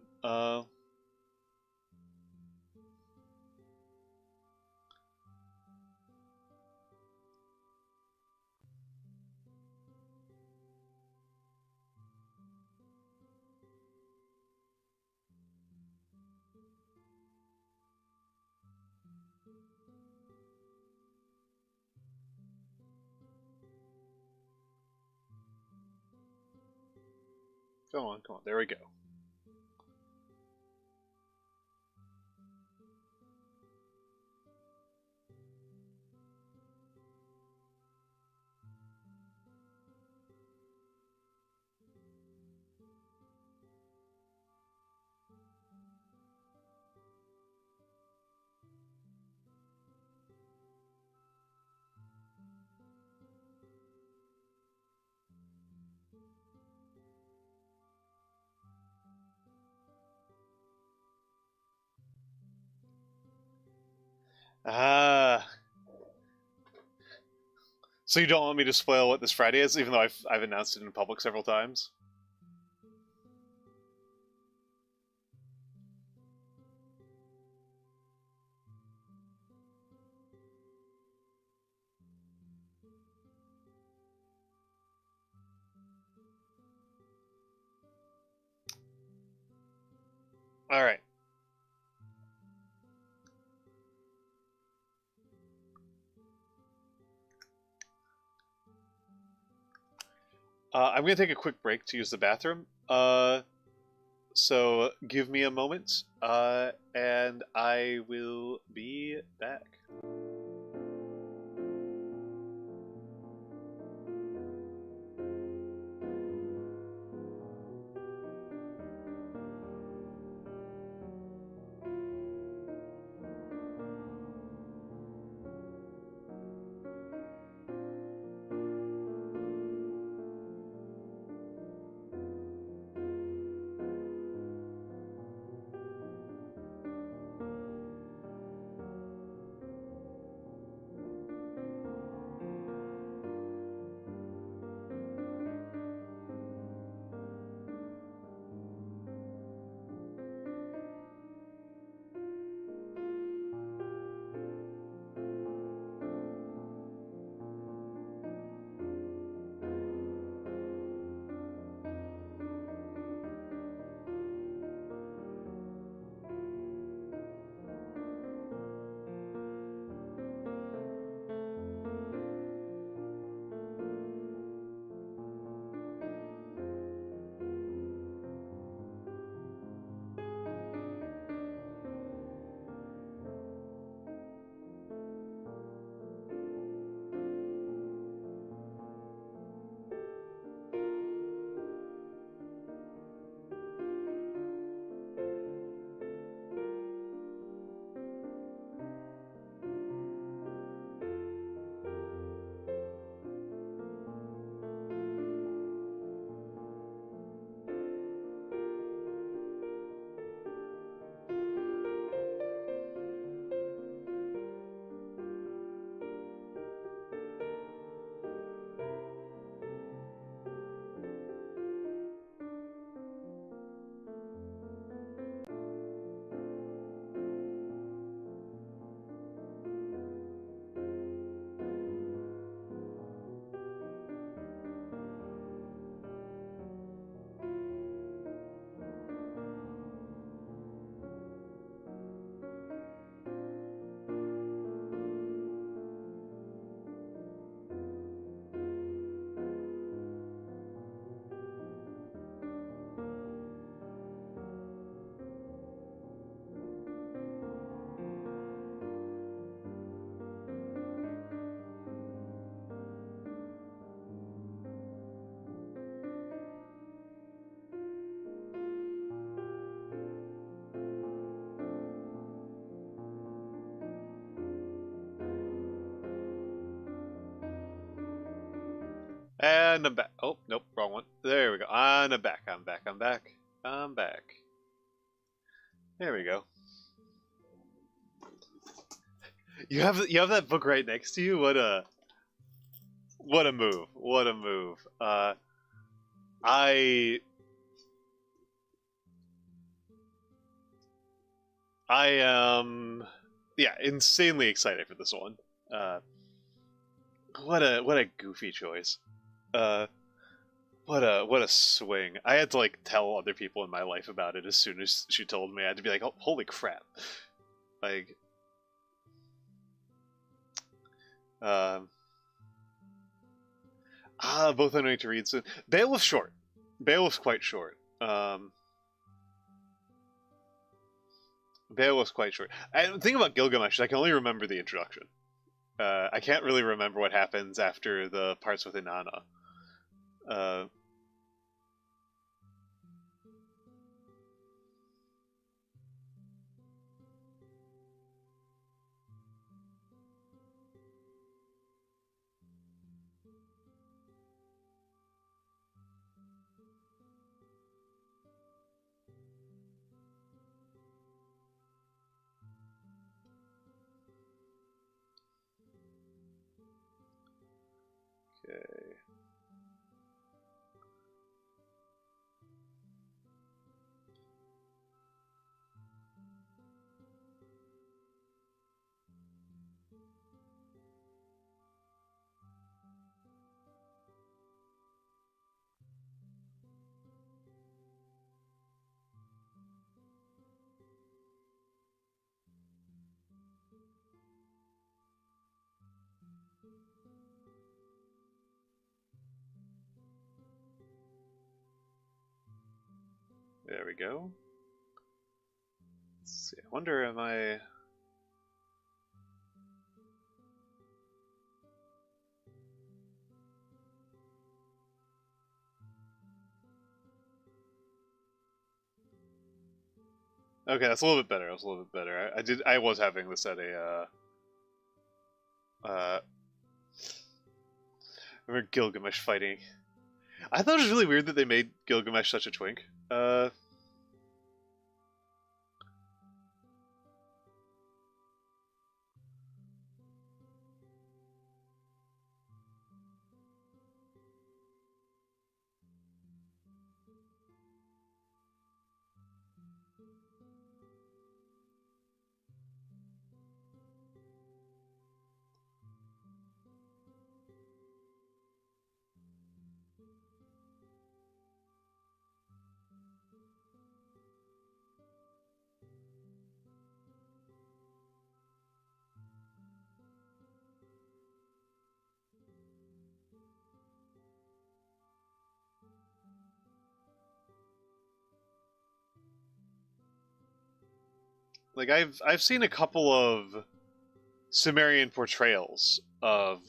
Come on, come on. There we go. Ah. So you don't want me to spoil what this Friday is, even though I've announced it in public several times? All right. I'm gonna take a quick break to use the bathroom. So give me a moment, and I will be back. And I'm back. Oh, nope, wrong one. There we go. And I'm back. I'm back. I'm back. I'm back. There we go. You have that book right next to you. What a move. What a move. I I am yeah, insanely excited for this one. Uh, what a goofy choice. Uh, what a swing. I had to like tell other people in my life about it as soon as she told me. I had to be like, oh, holy crap. Like um both I need to read soon. Beowulf's short. Beowulf's quite short. Beowulf's quite short. And the thing about Gilgamesh is I can only remember the introduction. I can't really remember what happens after the parts with Inanna. Uh, okay. There we go. Let's see. I wonder, am I? Okay, that's a little bit better. That's a little bit better. I was having this at a I remember Gilgamesh fighting. I thought it was really weird that they made Gilgamesh such a twink. Like I've seen a couple of Sumerian portrayals of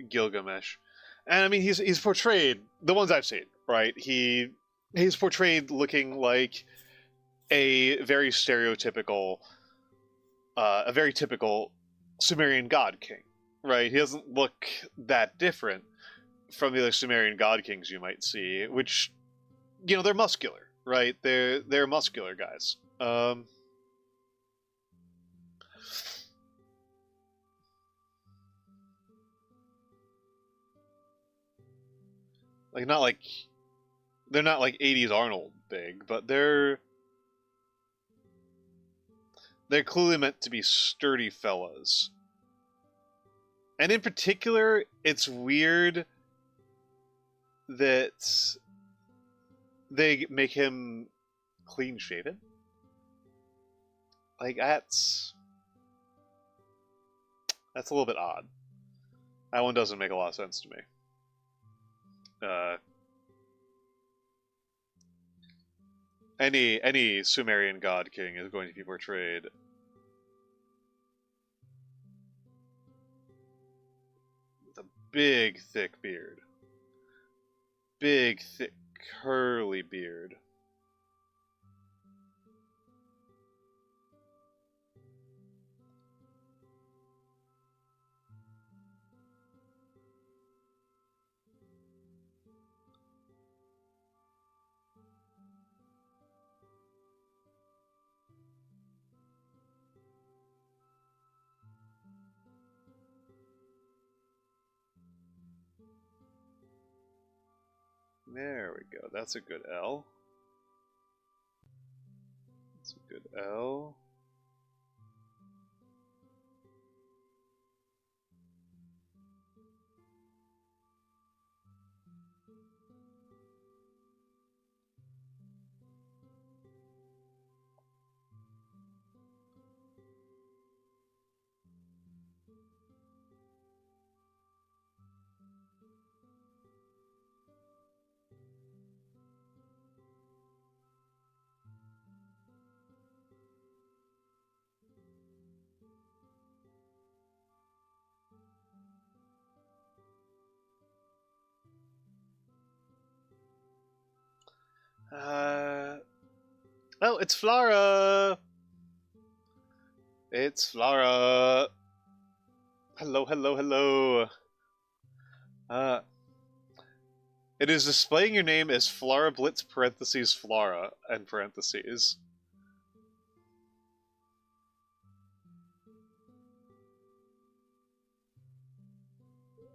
Gilgamesh, and I mean he's portrayed the ones I've seen, right? He's portrayed looking like a very typical Sumerian god king, right? He doesn't look that different from the other Sumerian god kings you might see, which they're muscular, right? They're muscular guys. Like not like they're not like '80s Arnold big, but they're clearly meant to be sturdy fellas. And in particular, it's weird that they make him clean shaven. Like that's a little bit odd. That one doesn't make a lot of sense to me. Uh, any Sumerian god king is going to be portrayed with a big, thick beard. Big, thick, curly beard. There we go. That's a good L. That's a good L. Oh, it's Flora! It's Flora! Hello, hello, hello! Uh, it is displaying your name as Flora Blitz parentheses Flora and parentheses.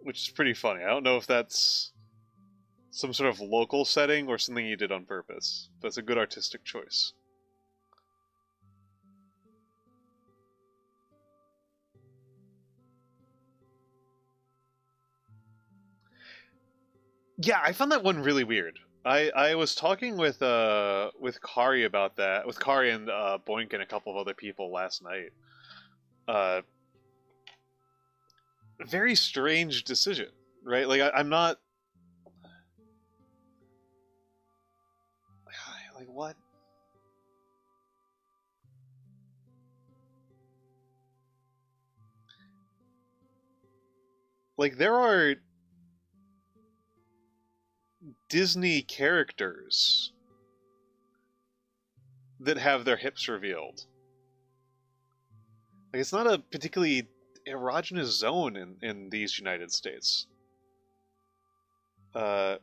Which is pretty funny. I don't know if that's some sort of local setting or something you did on purpose. But it's a good artistic choice. Yeah, I found that one really weird. I was talking with Kari about that, with Kari and Boink and a couple of other people last night. Very strange decision, right? Like I'm not like what? Like there are Disney characters that have their hips revealed. Like it's not a particularly erogenous zone in these United States. Uh,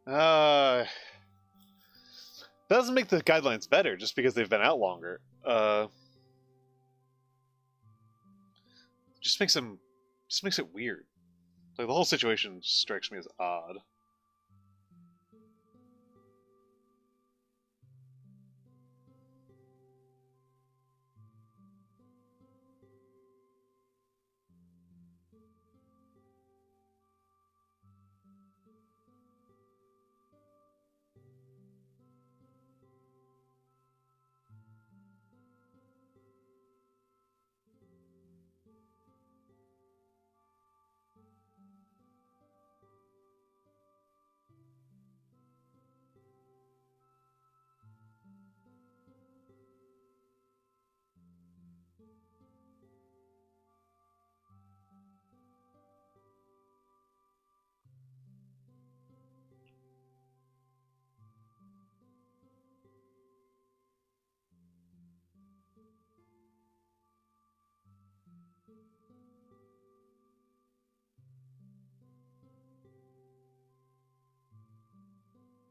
uh, doesn't make the guidelines better just because they've been out longer. Just makes it weird. Like the whole situation strikes me as odd.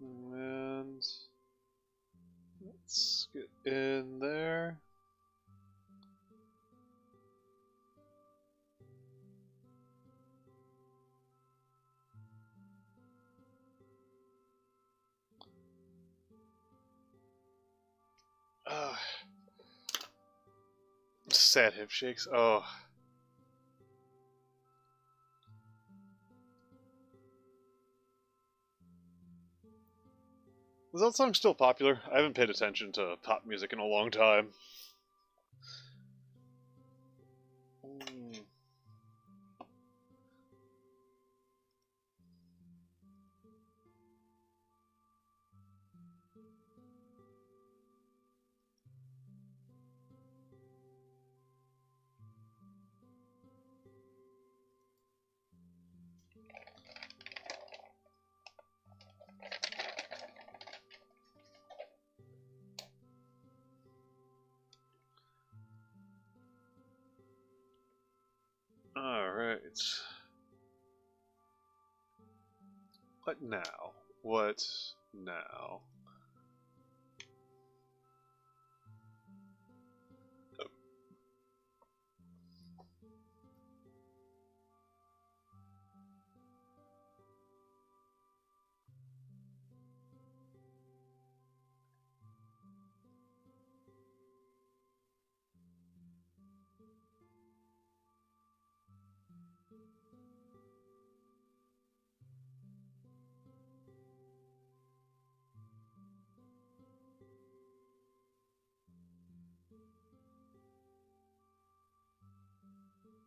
And let's get in there. sad hip shakes. Oh. Is that song still popular? I haven't paid attention to pop music in a long time. Alright. What now? What now?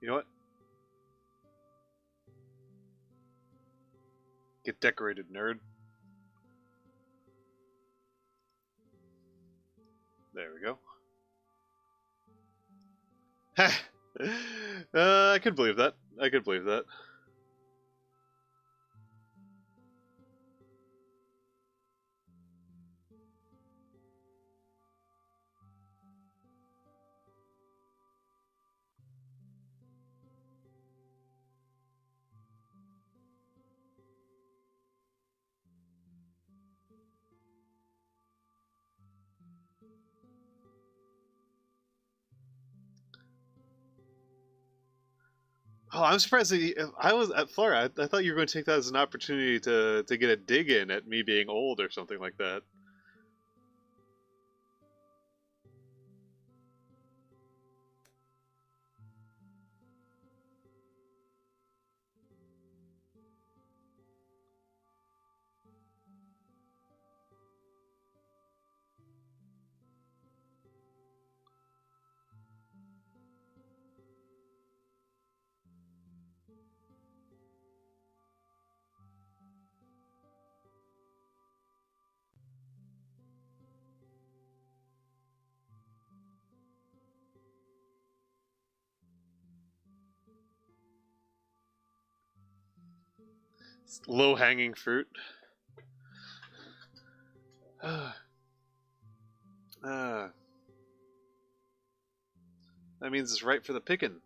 You know what? Get decorated, nerd. There we go. I could believe that. I could believe that. Oh, I'm surprised that if I was at Flora. I thought you were going to take that as an opportunity to get a dig in at me being old or something like that. Low-hanging fruit. That means it's right for the picking.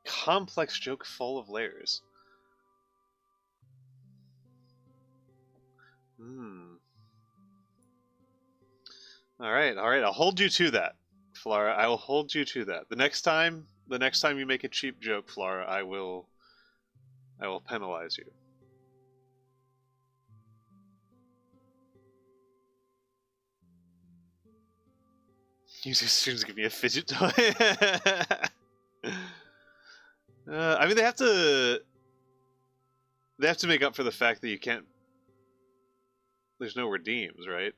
Complex joke full of layers. Alright, alright, I'll hold you to that, Flora. I will hold you to that. The next time you make a cheap joke, Flora, I will penalize you. You students give me a fidget toy. I mean, they have to make up for the fact that you can't. There's no redeems, right?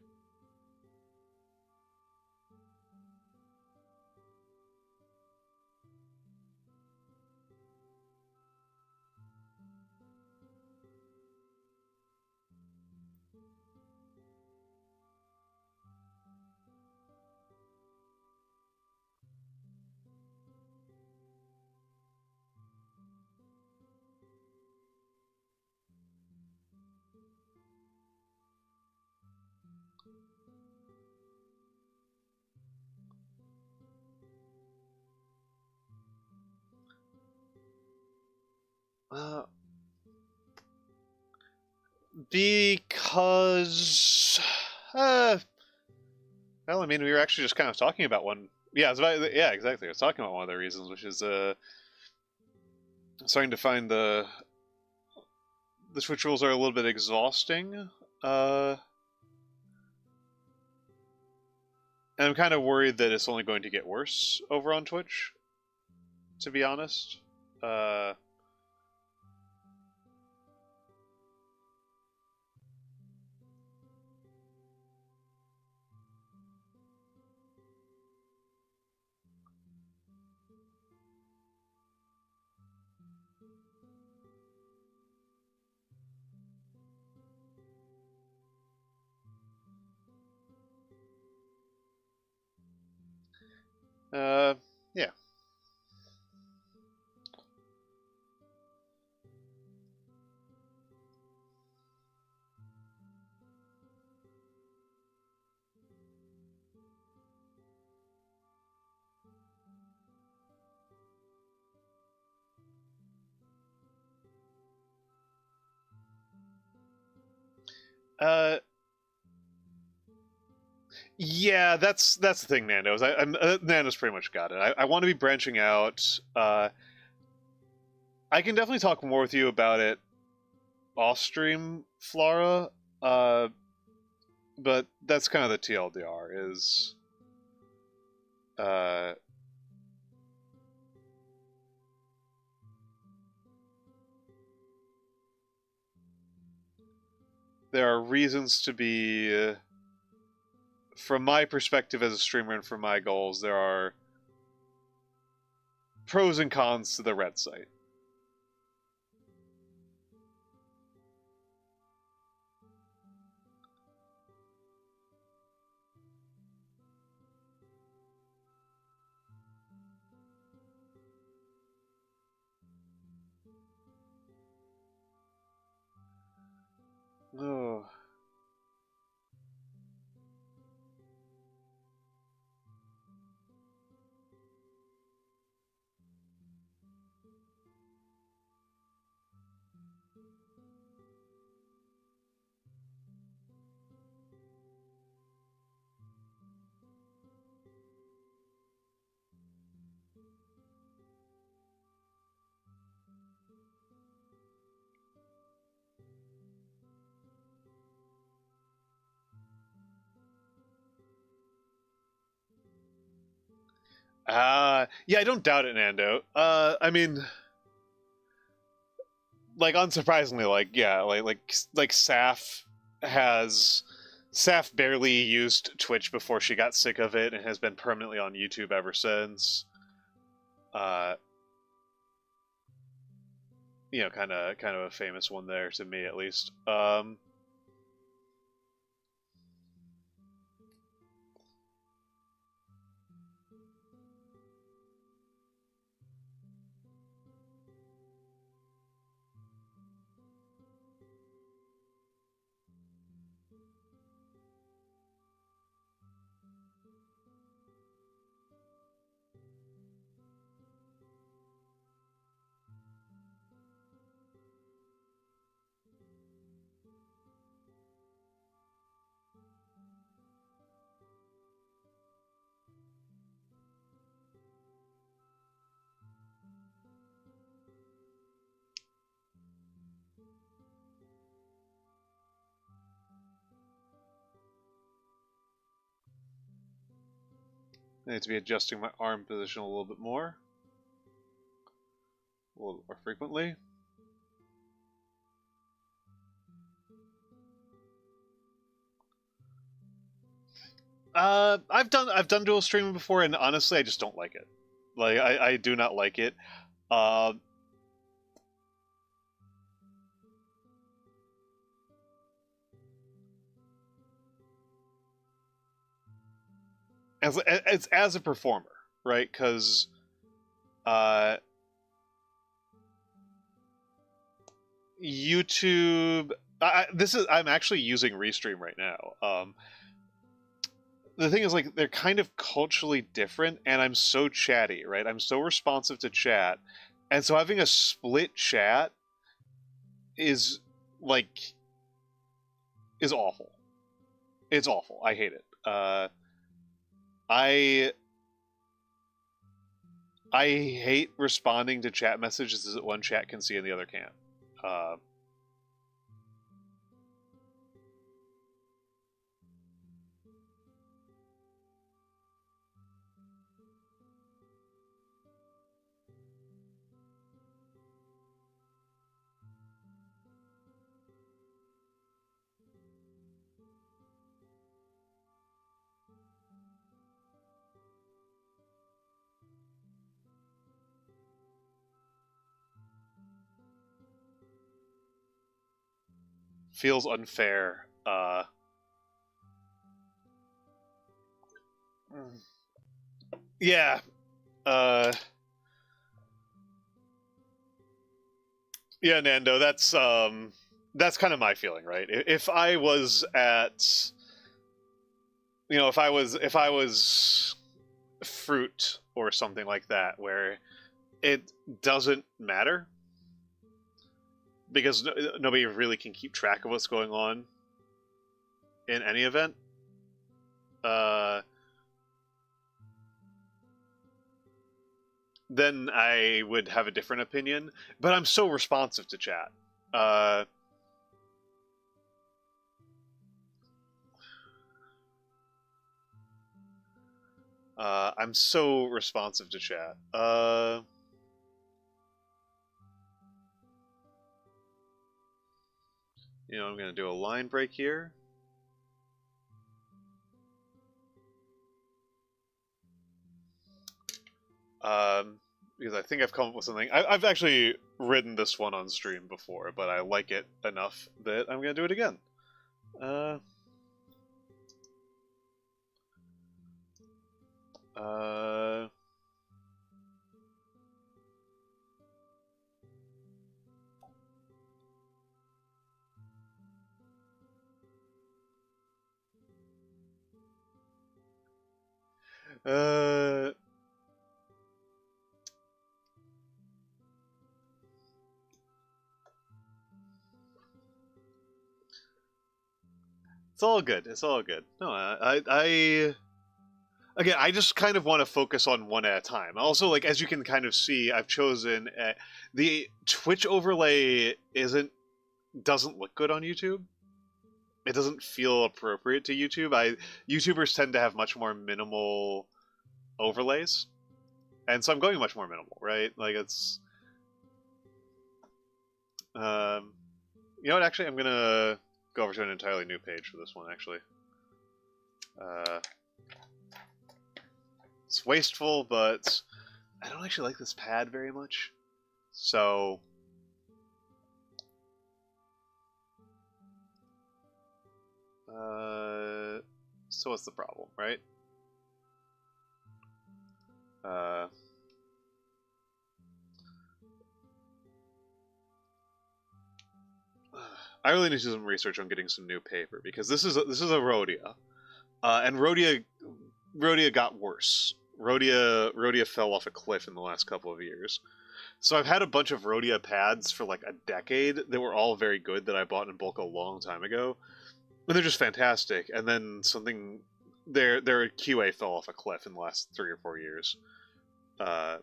Uh, because... well, I mean, we were actually just kind of talking about one... Yeah, yeah, exactly. I was talking about one of the reasons, which is starting to find the Twitch rules are a little bit exhausting. And I'm kind of worried that it's only going to get worse over on Twitch, to be honest. Yeah. Uh, yeah, that's the thing, Nando's. Nando's pretty much got it. I want to be branching out. I can definitely talk more with you about it off stream, Flora. But that's kind of the TLDR is. Uh, there are reasons to be. From my perspective as a streamer and from my goals, there are pros and cons to the red site. Oh. Yeah, I don't doubt it, Nando. I mean, like unsurprisingly, like Saf barely used Twitch before she got sick of it and has been permanently on YouTube ever since. Uh, kind of a famous one there to me at least. I need to be adjusting my arm position a little bit more frequently. I've done dual streaming before, and honestly, I just don't like it. Like, I do not like it. Uh, as a performer, right? Because YouTube. I'm actually using Restream right now. The thing is, like, they're kind of culturally different, and I'm so chatty, right? I'm so responsive to chat, and so having a split chat is like is awful. It's awful. I hate it. I I hate responding to chat messages that one chat can see and the other can't. Uh, feels unfair. Yeah. Uh, yeah, Nando. That's kind of my feeling, right? If I was at, if I was fruit or something like that, where it doesn't matter because nobody really can keep track of what's going on in any event. Uh, then I would have a different opinion. But I'm so responsive to chat. Uh, I'm so responsive to chat. I'm going to do a line break here. Because I think I've come up with something. I've actually written this one on stream before, but I like it enough that I'm going to do it again. Uh, it's all good. It's all good. No, again, I just kind of want to focus on one at a time. Also, like as you can kind of see, I've chosen the Twitch overlay doesn't look good on YouTube. It doesn't feel appropriate to YouTube. YouTubers tend to have much more minimal overlays, and so I'm going much more minimal, right? Like it's, you know what? Actually, I'm gonna go over to an entirely new page for this one. Actually, it's wasteful, but I don't actually like this pad very much. So, so what's the problem, right? I really need to do some research on getting some new paper because this is a Rhodia, and Rhodia got worse. Rhodia fell off a cliff in the last couple of years. So I've had a bunch of Rhodia pads for like a decade that were all very good that I bought in bulk a long time ago, and they're just fantastic. And then their QA fell off a cliff in the last 3 or 4 years. Uh,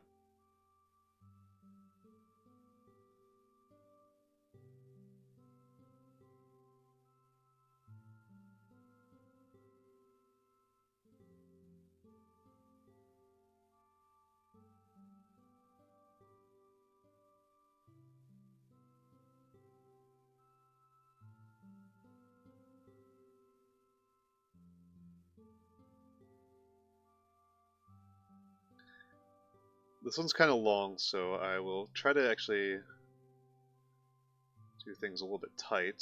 this one's kind of long, so I will try to actually do things a little bit tight.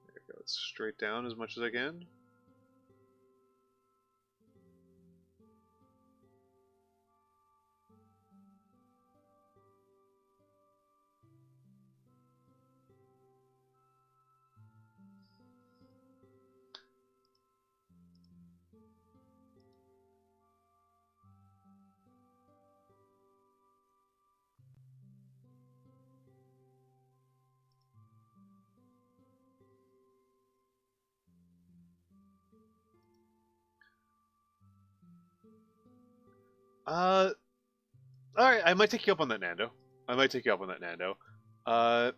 There we go. It's straight down as much as I can. Uh, Alright, I might take you up on that, Nando. I might take you up on that, Nando. Uh,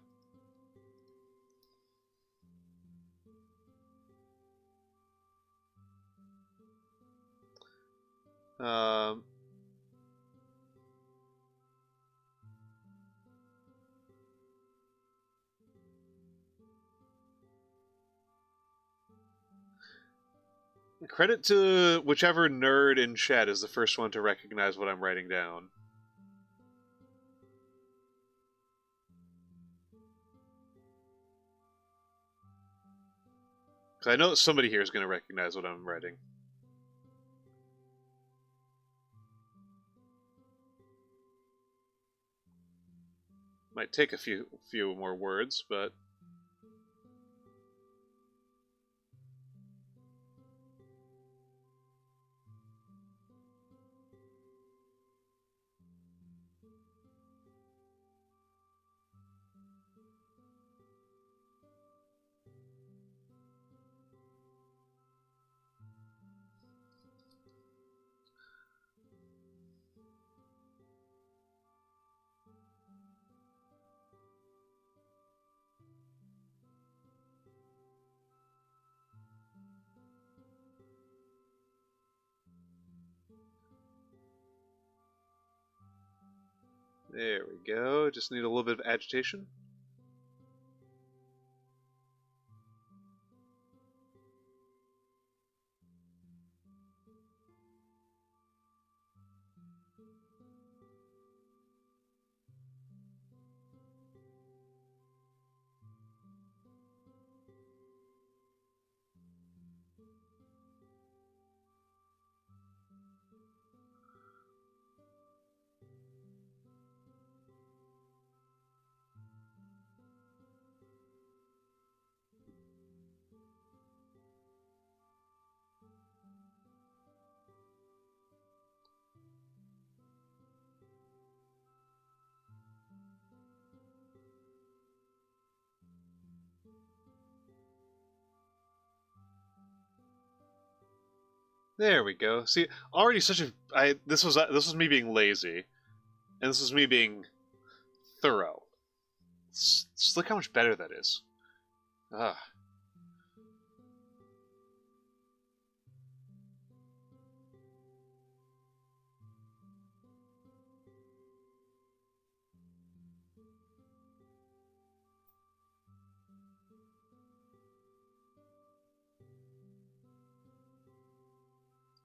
um, Credit to whichever nerd in chat is the first one to recognize what I'm writing down. Because I know somebody here is going to recognize what I'm writing. Might take a few more words, but there we go. Just need a little bit of agitation. There we go. See, already such a this was me being lazy, and this was me being thorough. Just look how much better that is. Ah.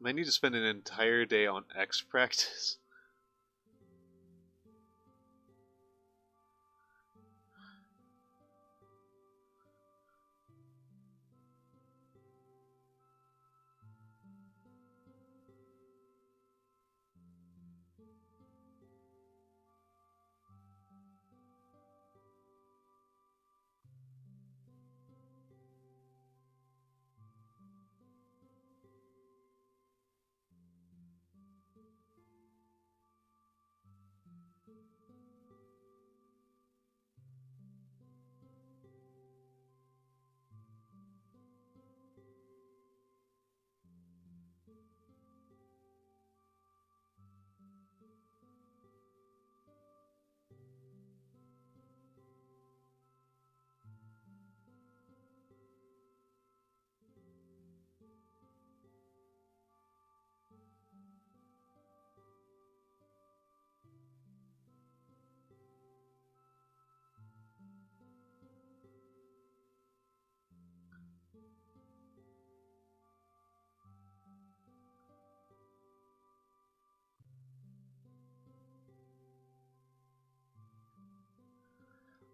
I need to spend an entire day on X practice.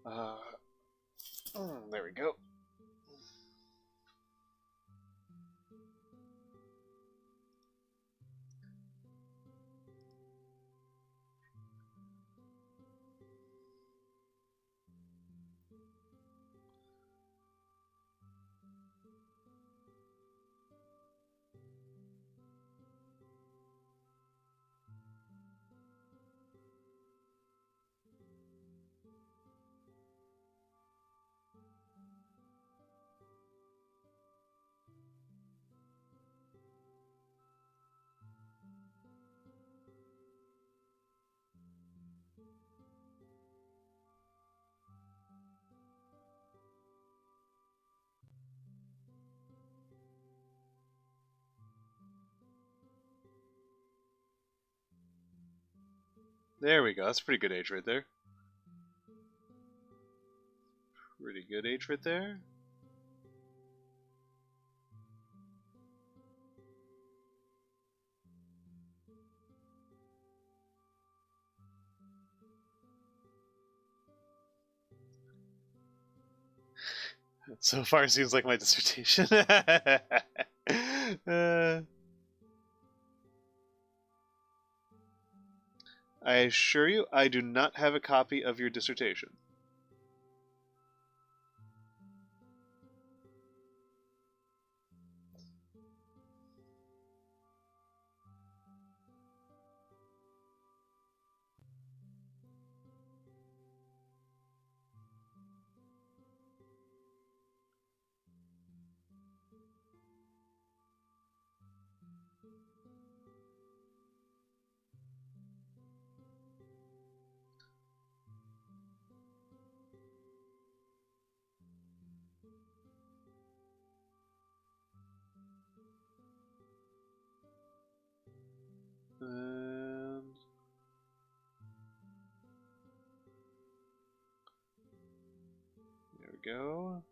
Uh, there we go. There we go. That's a pretty good age right there. Pretty good age right there. So far, it seems like my dissertation. I assure you, I do not have a copy of your dissertation. And there we go.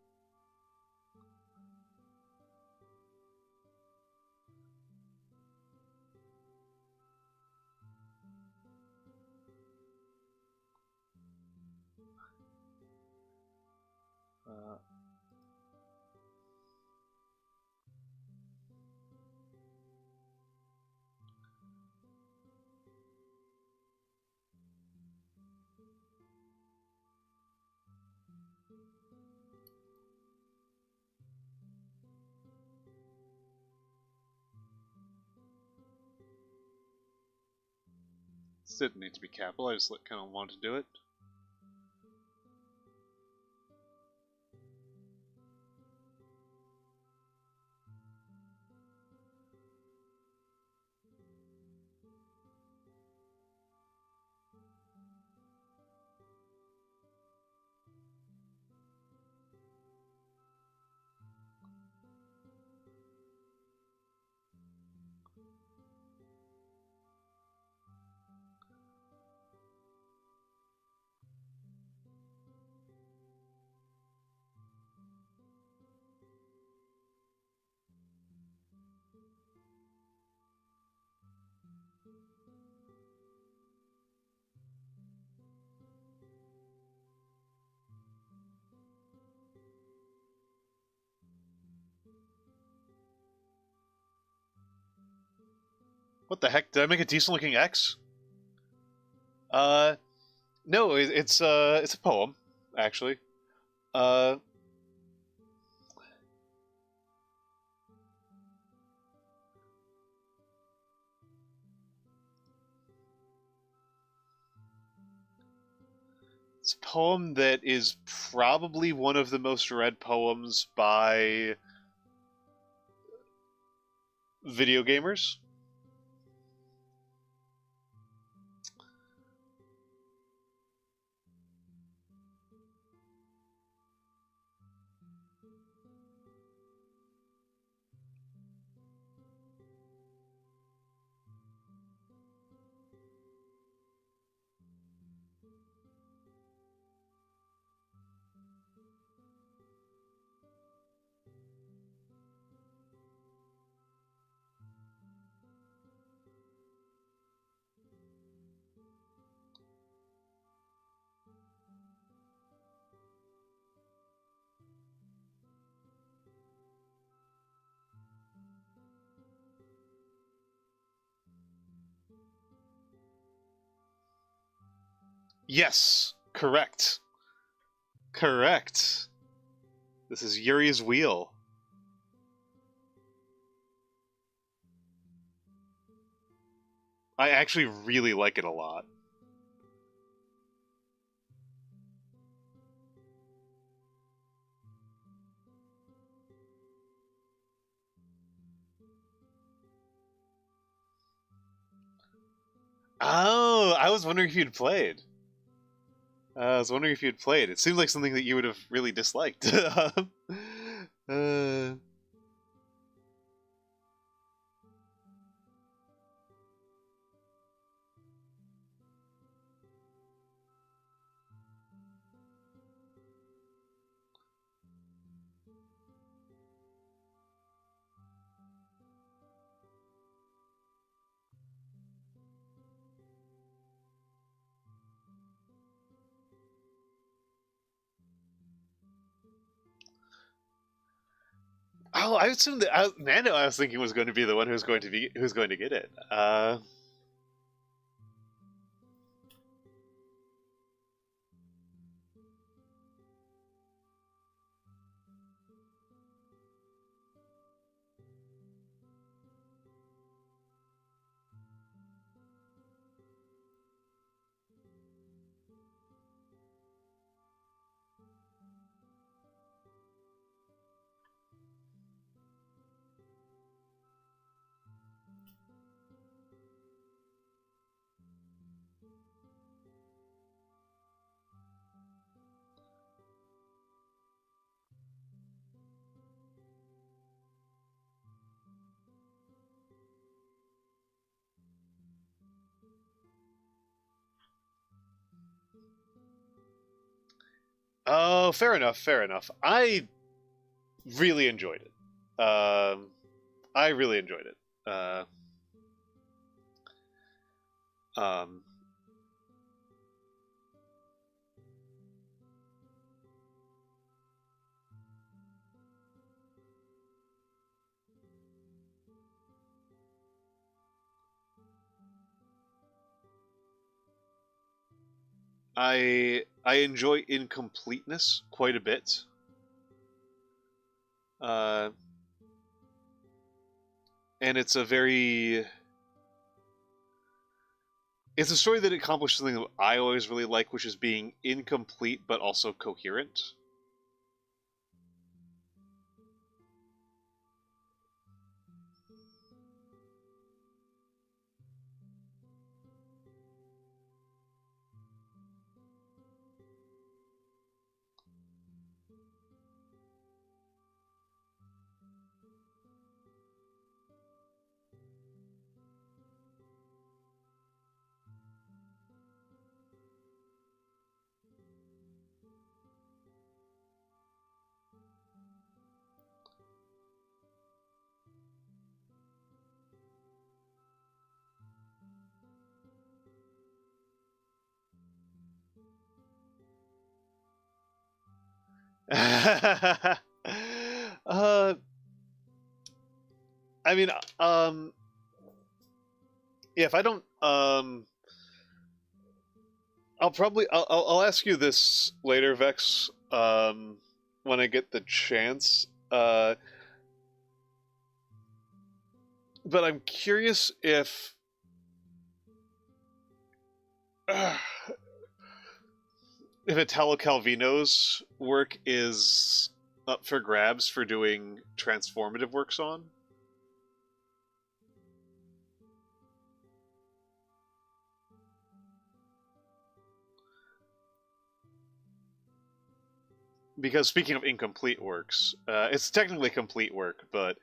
This didn't need to be capital, I just kind of wanted to do it. What the heck? Did I make a decent looking X? No, it's a poem, actually. Uh, it's a poem that is probably one of the most read poems by video gamers. Yes, correct. Correct. This is Yuri's Wheel. I actually really like it a lot. Oh, I was wondering if you'd played. I was wondering if you'd played. It seemed like something that you would have really disliked. uh, Oh, I assumed that Mando. I was thinking was going to be the one who's going to get it. Oh, fair enough. Fair enough. I really enjoyed it. I really enjoyed it. Um, I enjoy incompleteness quite a bit. Uh, and it's a story that accomplishes something that I always really like, which is being incomplete but also coherent. uh, I mean, yeah, if I don't, I'll ask you this later, Vex. When I get the chance. But I'm curious uh, if Italo Calvino's work is up for grabs for doing transformative works on. Because speaking of incomplete works, it's technically complete work, but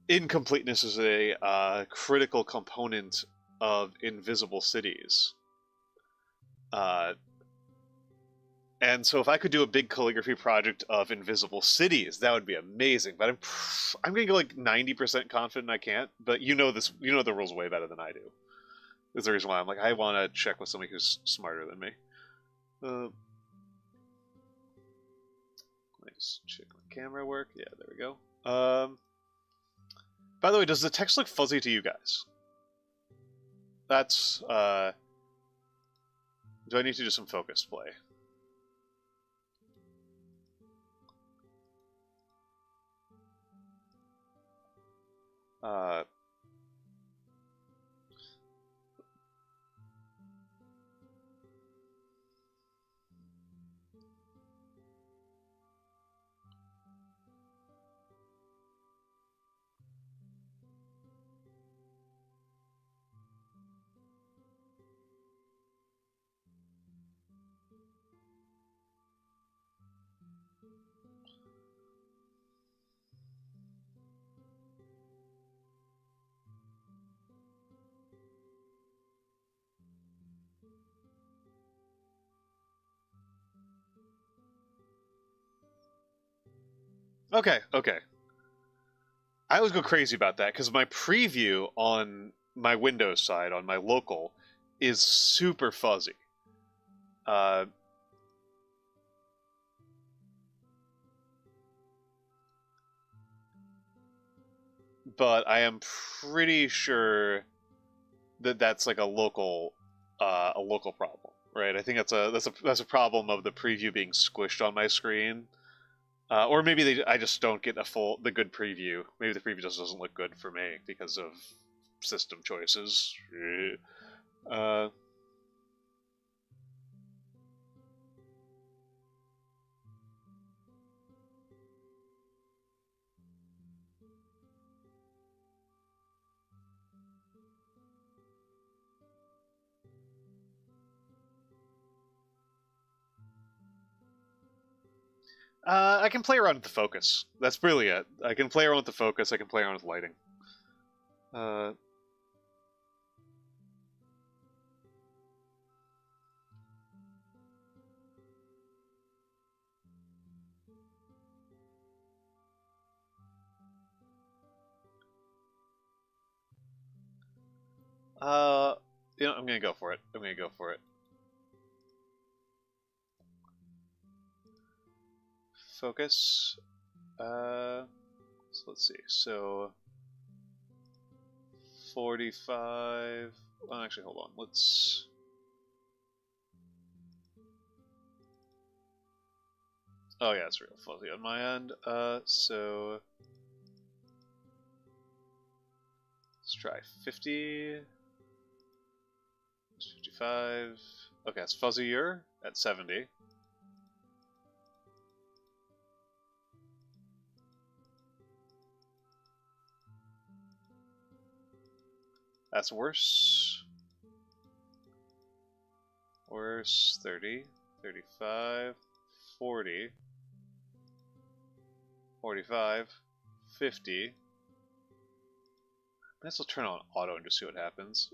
incompleteness is a critical component of Invisible Cities. And so if I could do a big calligraphy project of Invisible Cities, that would be amazing. But I'm gonna go like 90% confident I can't. But you know the rules way better than I do. That's the reason why I'm like, I want to check with somebody who's smarter than me. Let me just check my camera work. Yeah, there we go. By the way, does the text look fuzzy to you guys? That's, do I need to do some focus play? Okay, okay. I always go crazy about that because my preview on my Windows side, on my local, is super fuzzy. Uh, but I am pretty sure that that's like a local problem, right? I think that's a problem of the preview being squished on my screen, or maybe I just don't get the good preview. Maybe the preview just doesn't look good for me because of system choices. Uh, I can play around with the focus. That's really it. I can play around with the focus. I can play around with lighting. Uh, uh, I'm gonna go for it. I'm gonna go for it. Focus. So let's see. So 45. Well, actually, hold on. Let's. Oh yeah, it's real fuzzy on my end. So let's try 50. 55. Okay, it's fuzzier at 70. That's worse. Worse. 30. 35. 40. 45. 50. Might as well turn on auto and just see what happens.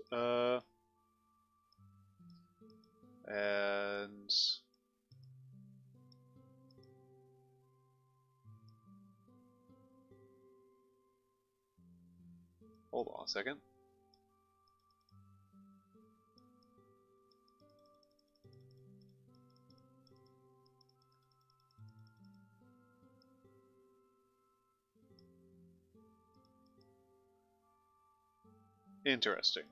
And hold on a second. Interesting.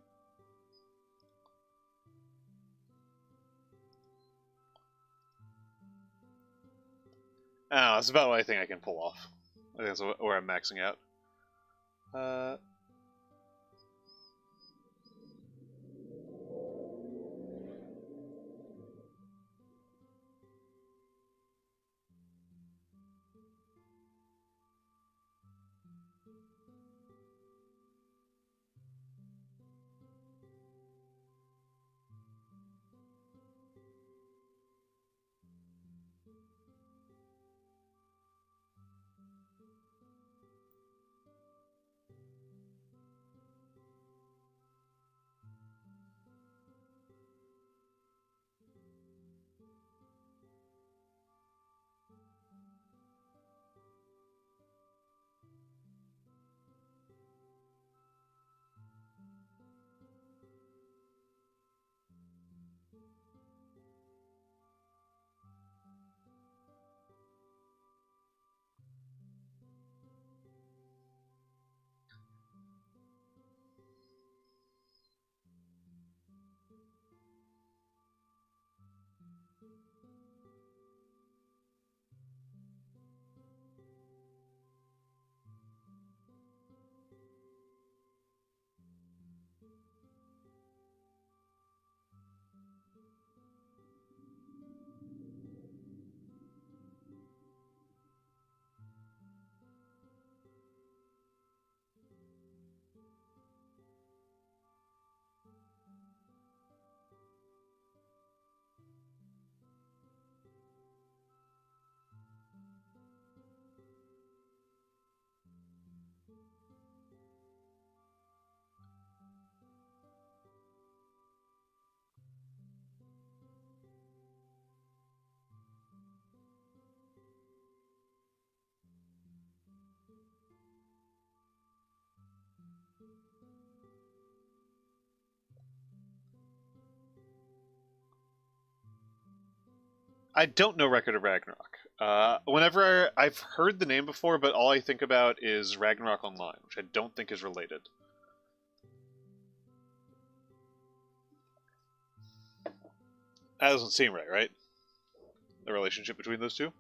I don't know, that's about what I think I can pull off. I think that's where I'm maxing out. I don't know Record of Ragnarok. Whenever I've heard the name before, but all I think about is Ragnarok Online, which I don't think is related. That doesn't seem right, right? The relationship between those two?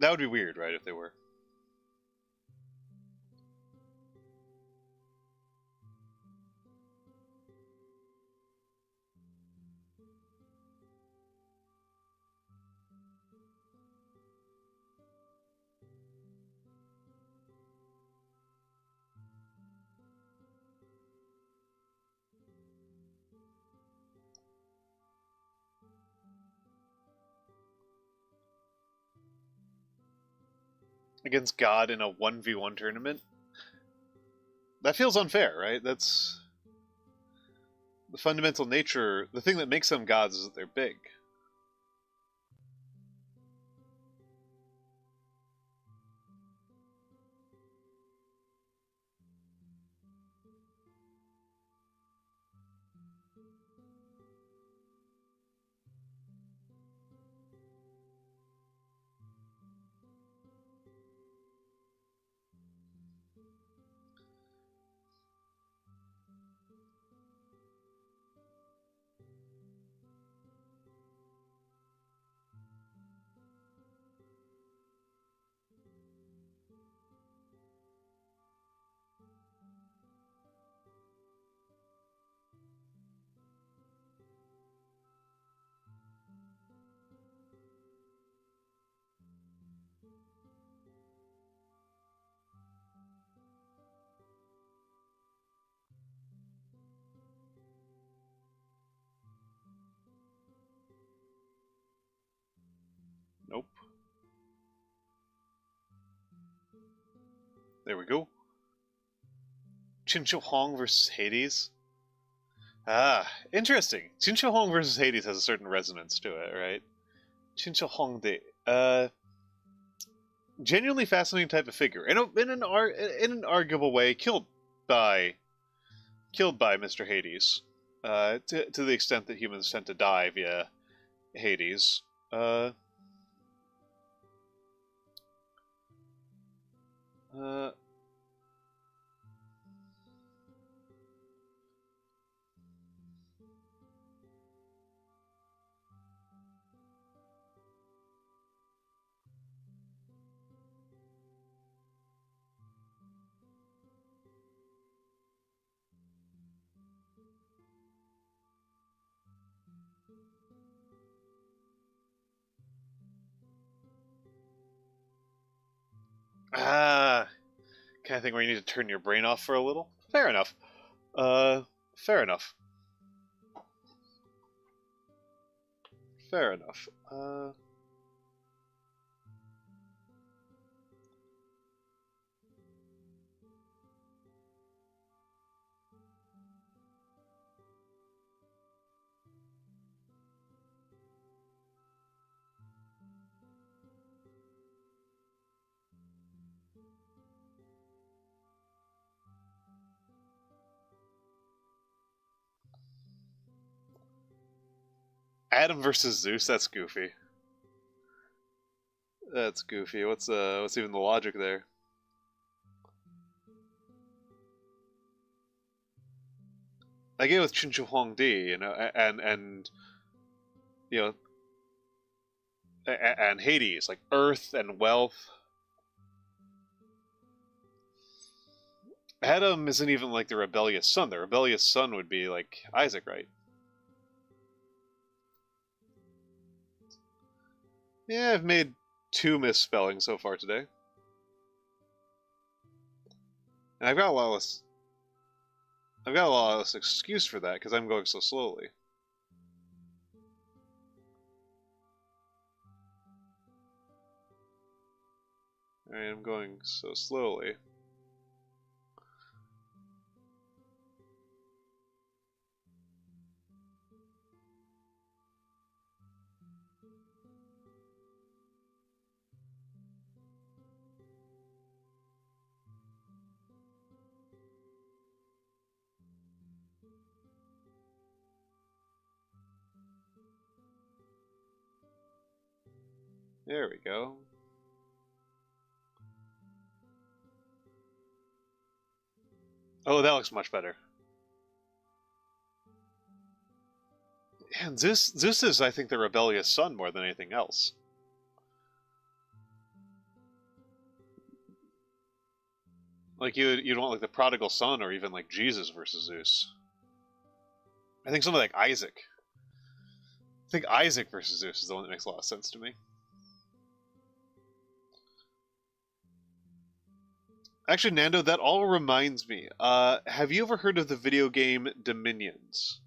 That would be weird, right, if they were. Against God in a 1v1 tournament? That feels unfair, right? That's the fundamental nature. The thing that makes them gods is that they're big. Nope. There we go. Chincho Hong versus Hades. Ah, interesting. Chincho Hong versus Hades has a certain resonance to it, right? Chincho Hong de. Genuinely fascinating type of figure. In an arguable way, killed by Mr. Hades. To the extent that humans tend to die via Hades. Uh, kind of thing where you need to turn your brain off for a little. Fair enough. Fair enough. Fair enough. Adam versus Zeus. That's goofy. That's goofy. What's even the logic there? I get with Chinchu Huangdi, you know, and you know, and Hades, like earth and wealth. Adam isn't even like the rebellious son. The rebellious son would be like Isaac, right? Yeah, I've made 2 misspellings so far today. And I've got a lot less excuse for that because I'm going so slowly. I am going so slowly. There we go. Oh, that looks much better. And Zeus is, I think, the rebellious son more than anything else. Like, you'd want, like, the prodigal son, or even, like, Jesus versus Zeus. I think something like Isaac. I think Isaac versus Zeus is the one that makes a lot of sense to me. Actually, Nando, that all reminds me. Have you ever heard of the video game Dominions?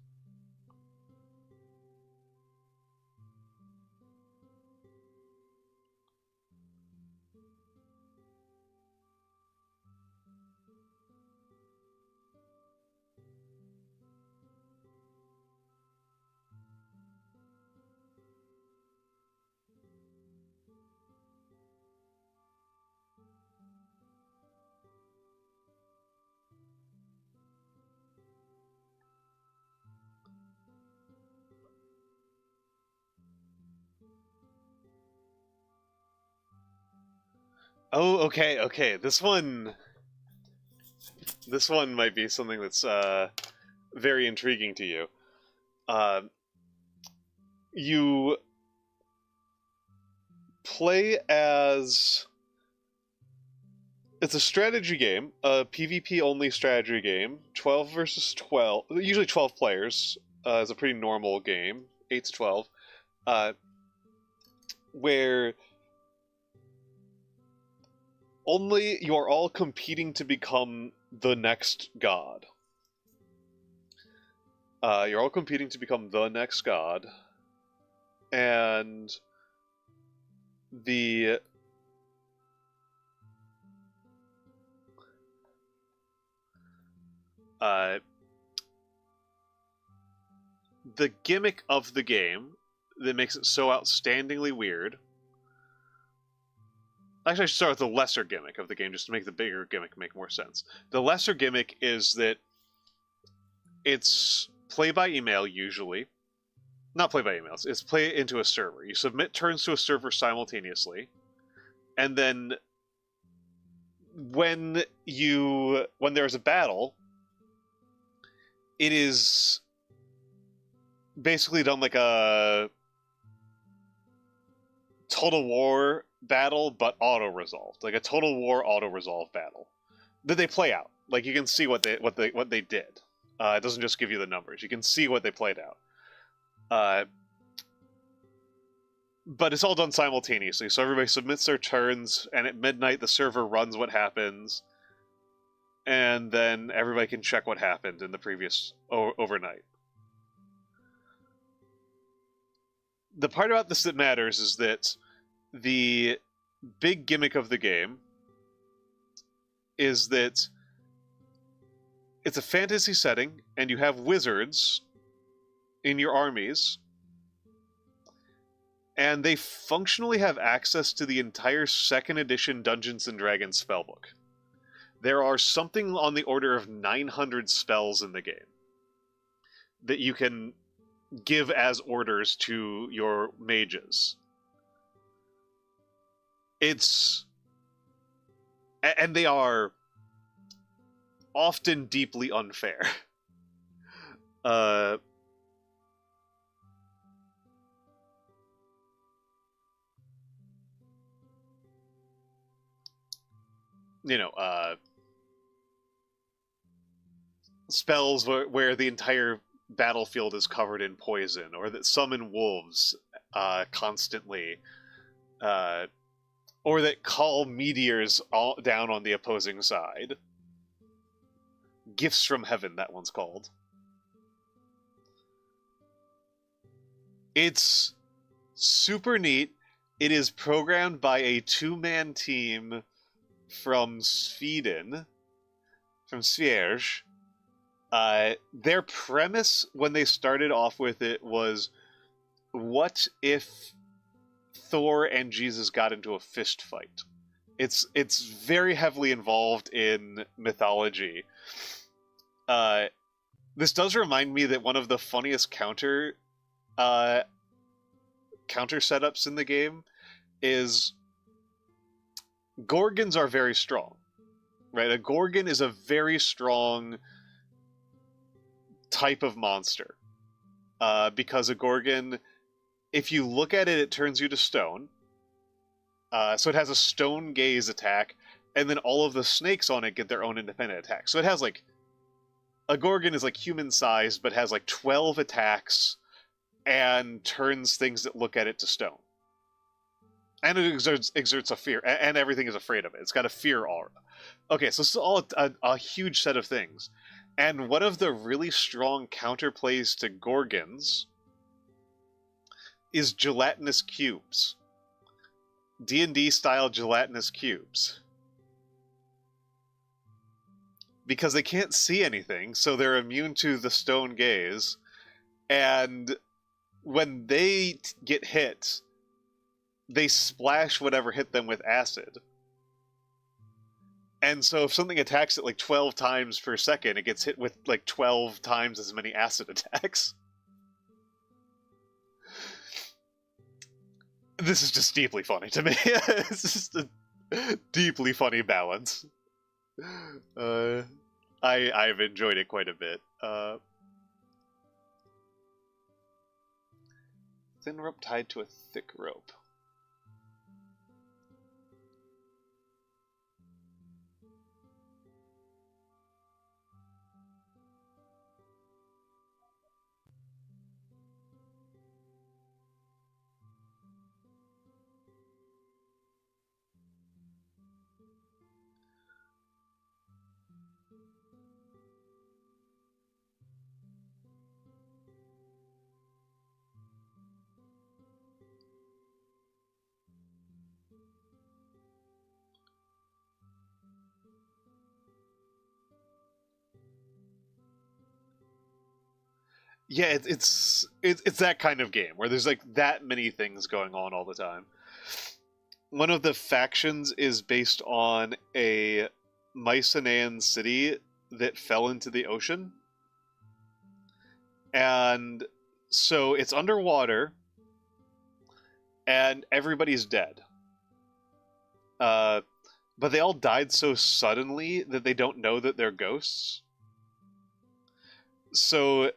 Oh, okay. This one might be something that's very intriguing to you. You play as... It's a strategy game, a PvP-only strategy game, 12 versus 12, usually 12 players. It's a pretty normal game, 8 to 12, where only you are all competing to become the next god. You're all competing to become the next god, and the gimmick of the game that makes it so outstandingly weird. Actually, I should start with the lesser gimmick of the game, just to make the bigger gimmick make more sense. The lesser gimmick is that it's play by email, usually. Not play by emails, it's play into a server. You submit turns to a server simultaneously, and then when there's a battle, it is basically done like a Total War battle, but auto-resolved. Like a Total War auto-resolve battle that they play out. Like, you can see what they did. It doesn't just give you the numbers. You can see what they played out. But it's all done simultaneously, so everybody submits their turns, and at midnight the server runs what happens, and then everybody can check what happened in the previous overnight. The part about this that matters is that the big gimmick of the game is that it's a fantasy setting, and you have wizards in your armies, and they functionally have access to the entire 2nd edition Dungeons & Dragons spellbook. There are something on the order of 900 spells in the game that you can give as orders to your mages. And they are often deeply unfair. Spells where the entire battlefield is covered in poison, or that summon wolves constantly, or that call meteors down on the opposing side. Gifts from Heaven, that one's called. It's super neat. It is programmed by a 2-man team from Sweden, from Sveriges. Their premise when they started off with it was, what if Thor and Jesus got into a fist fight? It's very heavily involved in mythology. This does remind me that one of the funniest counter setups in the game is Gorgons are very strong, right? A Gorgon is a very strong type of monster, because a Gorgon, if you look at it, it turns you to stone. So it has a stone gaze attack, and then all of the snakes on it get their own independent attack. So it has like, a Gorgon is like human-sized, but has like 12 attacks, and turns things that look at it to stone. And it exerts a fear, and everything is afraid of it. It's got a fear aura. Okay, so it's all a huge set of things. And one of the really strong counterplays to Gorgons is gelatinous cubes. D&D style gelatinous cubes. Because they can't see anything, so they're immune to the stone gaze. And when they get hit, they splash whatever hit them with acid. And so if something attacks it like 12 times per second, it gets hit with like 12 times as many acid attacks. This is just deeply funny to me. It's just a deeply funny balance. I've enjoyed it quite a bit. Thin rope tied to a thick rope. Yeah, it's that kind of game where there's like that many things going on all the time. One of the factions is based on a Mycenaean city that fell into the ocean. And so it's underwater, and everybody's dead. But they all died so suddenly that they don't know that they're ghosts. So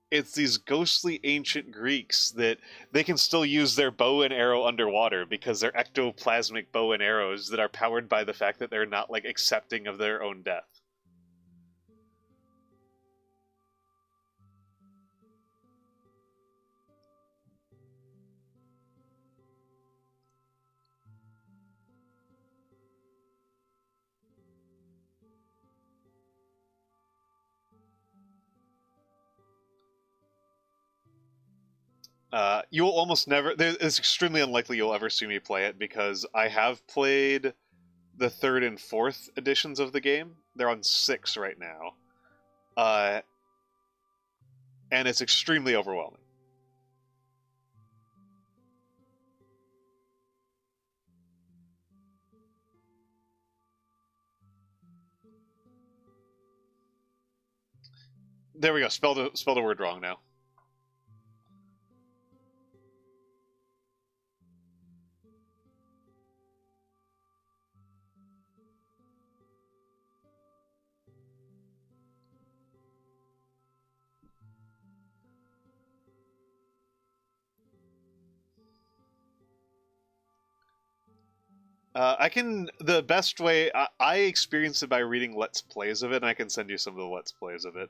it's these ghostly ancient Greeks that they can still use their bow and arrow underwater because they're ectoplasmic bow and arrows that are powered by the fact that they're not like accepting of their own death. You will almost never... It's extremely unlikely you'll ever see me play it because I have played the 3rd and 4th editions of the game. They're on 6 right now. And it's extremely overwhelming. There we go. Spelled a word wrong now. The best way, I experienced it by reading Let's Plays of it, and I can send you some of the Let's Plays of it.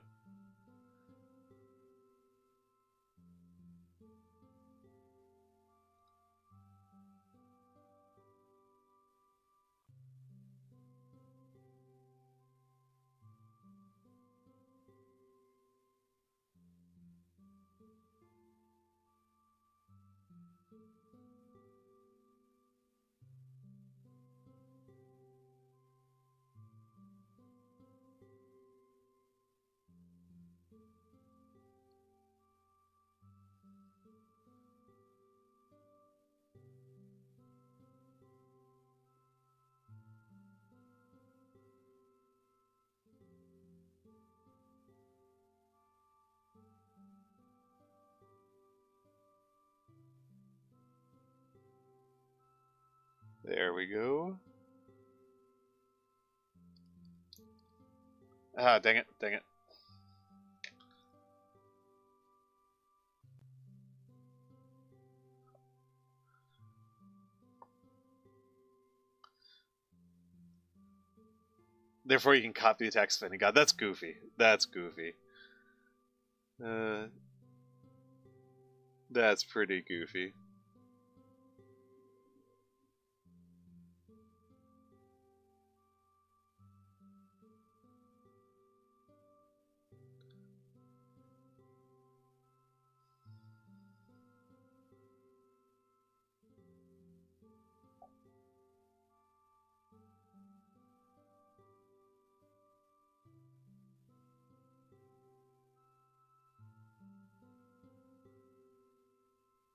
There we go. Ah, dang it, dang it. Therefore you can copy the attack spinning god. That's goofy. That's goofy. That's pretty goofy.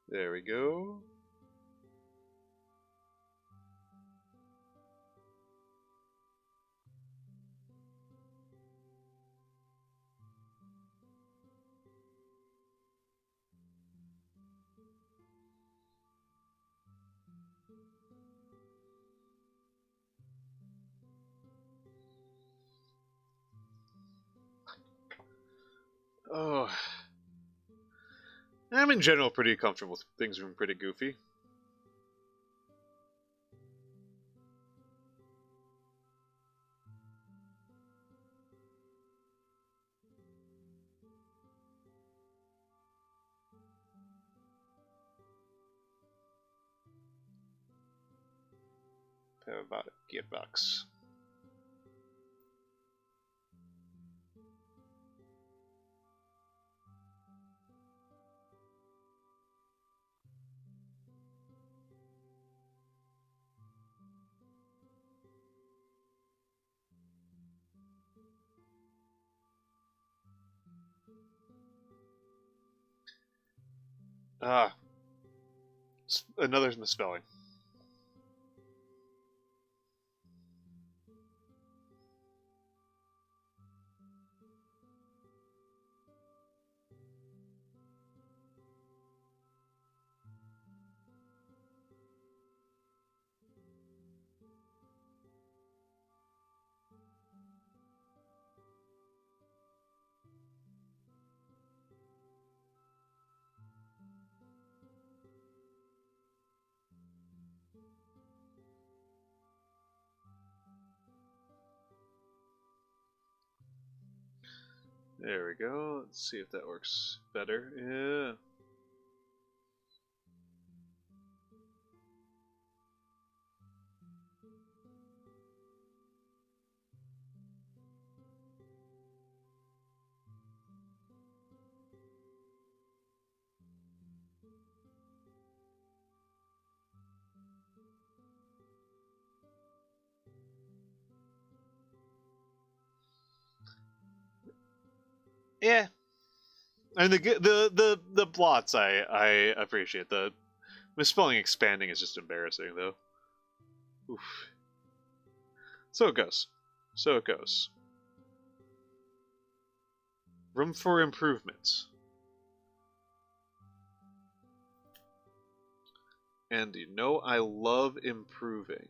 There we go. Oh. I'm in general pretty comfortable with things being pretty goofy. How about a gearbox? Ah, another misspelling. There we go. Let's see if that works better. Yeah. Yeah. And the blots I appreciate. The misspelling expanding is just embarrassing though. Oof. So it goes. So it goes. Room for improvement. And you know I love improving.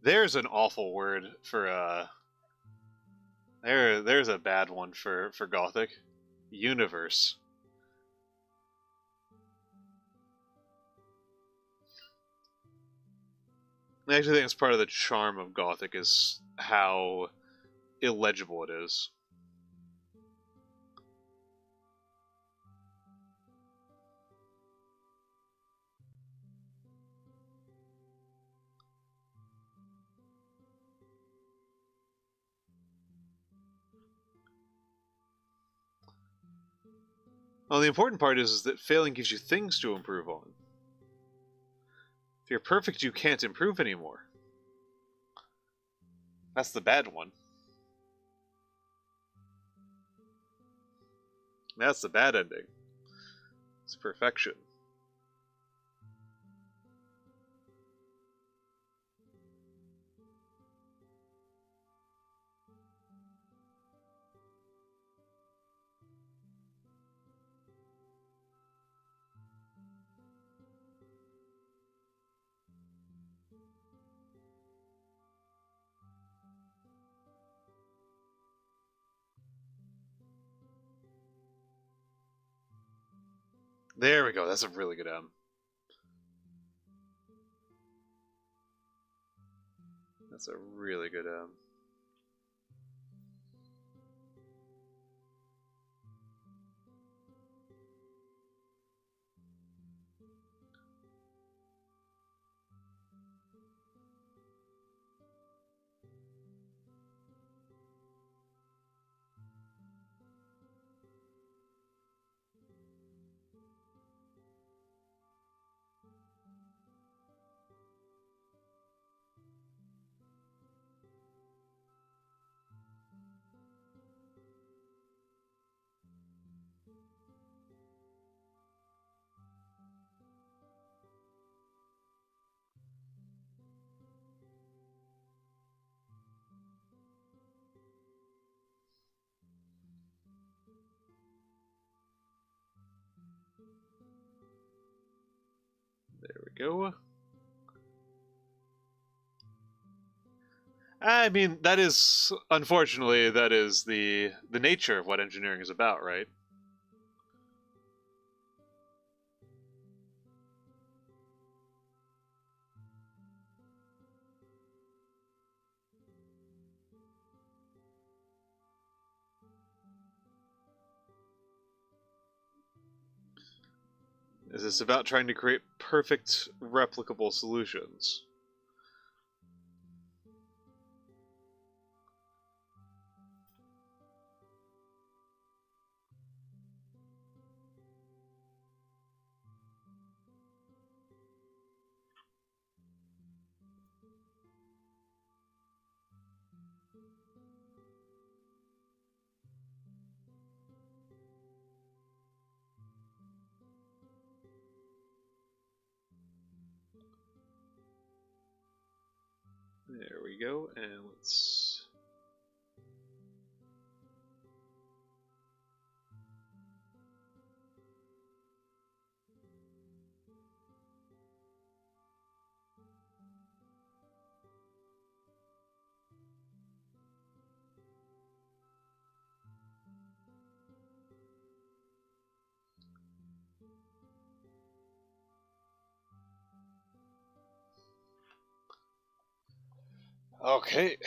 There's an awful word for there's a bad one for Gothic. Universe. I actually think it's part of the charm of Gothic is how illegible it is. Well, the important part is that failing gives you things to improve on. If you're perfect, you can't improve anymore. That's the bad one. That's the bad ending. It's perfection. There we go. That's a really good M. That's a really good M. There we go. I mean, that is, unfortunately, that is the nature of what engineering is about, right? Is this about trying to create perfect, replicable solutions? There we go, and let's... Okay,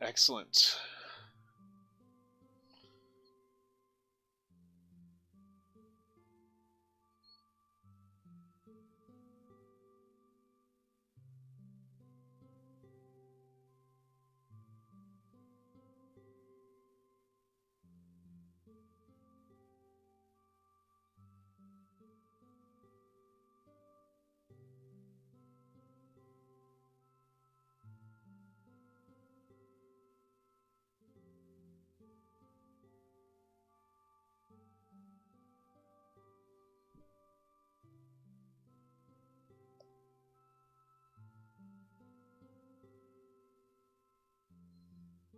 excellent.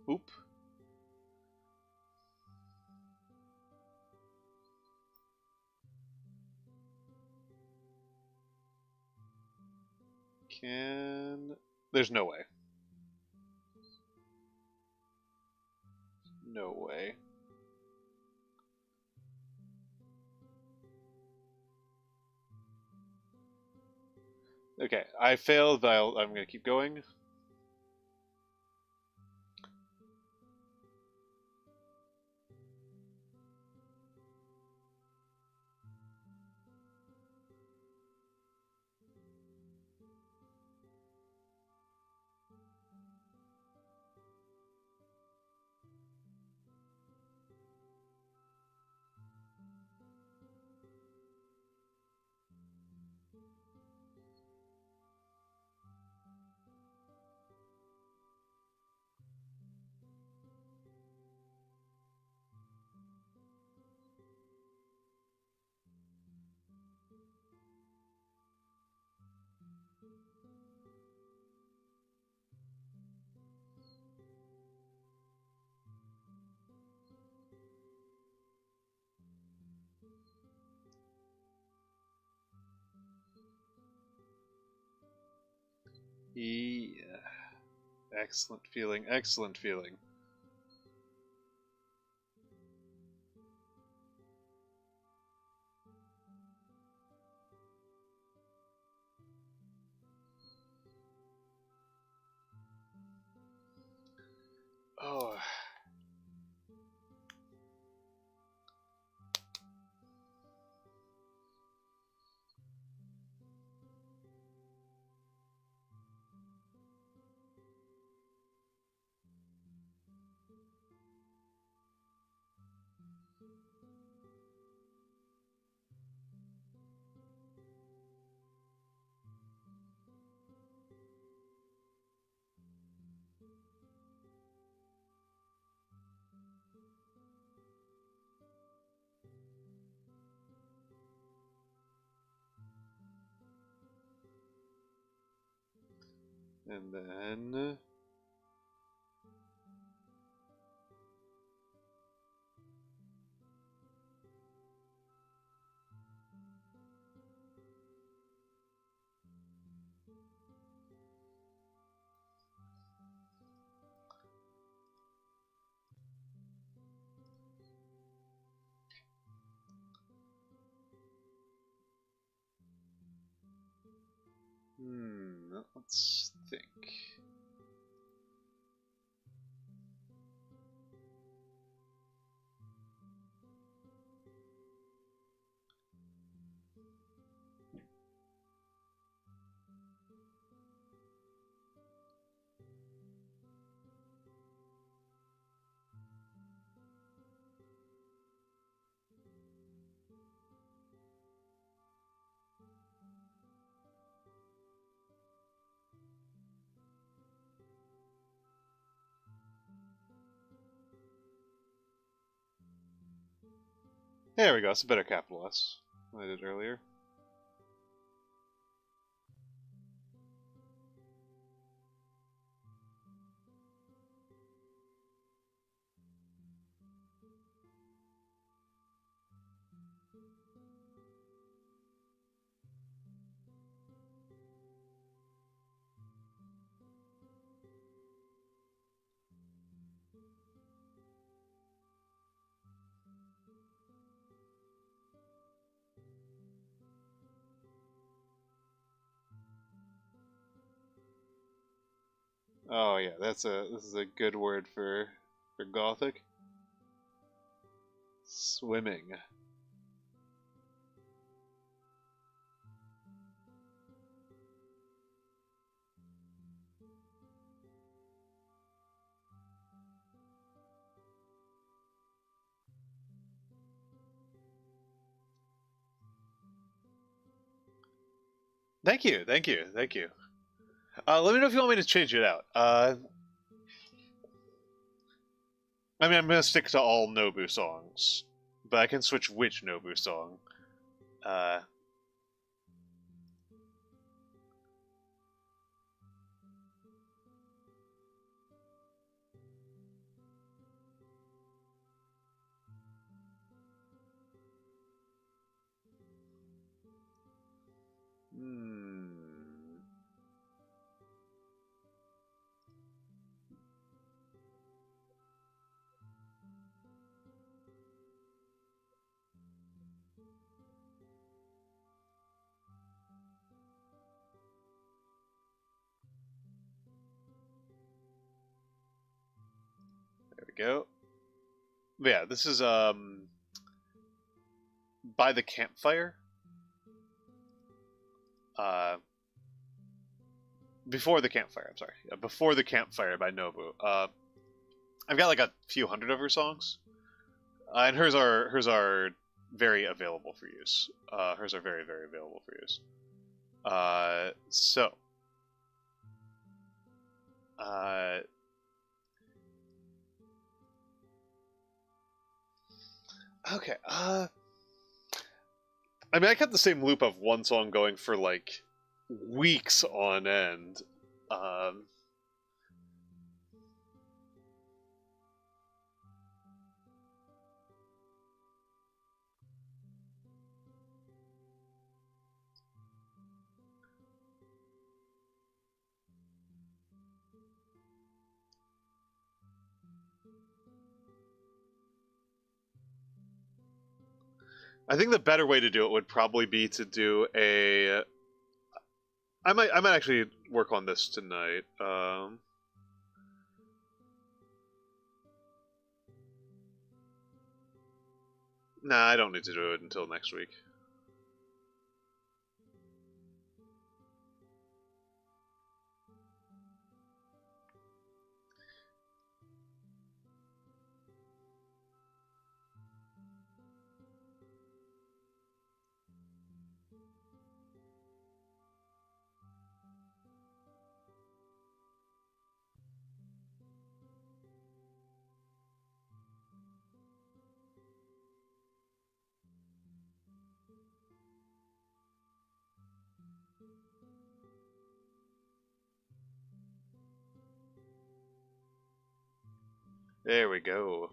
Oop. Can... There's no way. No way. Okay, I failed, but I'm going to keep going. Yeah. Excellent feeling, excellent feeling. Oh. And then... let's think. There we go, it's a better capital S than I did earlier. Oh yeah, this is a good word for Gothic. Swimming. Thank you, thank you, thank you. Let me know if you want me to change it out. I mean, I'm gonna stick to all Nobu songs, but I can switch which Nobu song. Uh, hmm. There we go. But yeah, this is by the campfire. Uh, before the campfire. I'm sorry. Before the campfire by Nobu. I've got like a few hundred of her songs, and hers are very available for use. Hers are very very available for use. So. Okay. I mean, I kept the same loop of one song going for like weeks on end. Um, I think the better way to do it would probably be to do a. I might actually work on this tonight. Nah, I don't need to do it until next week. There we go.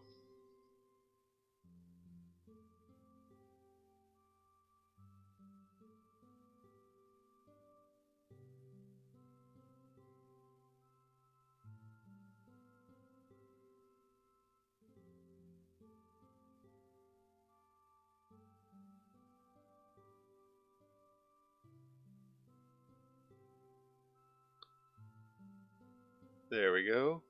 There we go.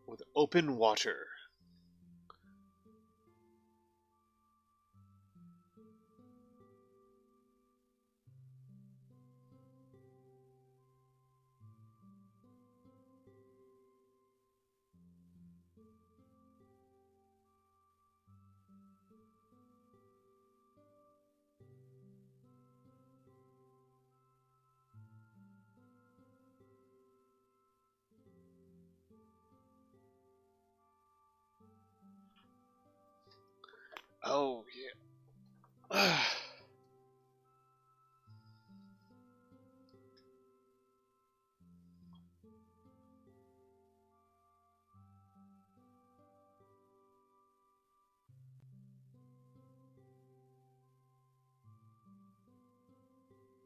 With open water. Oh, yeah.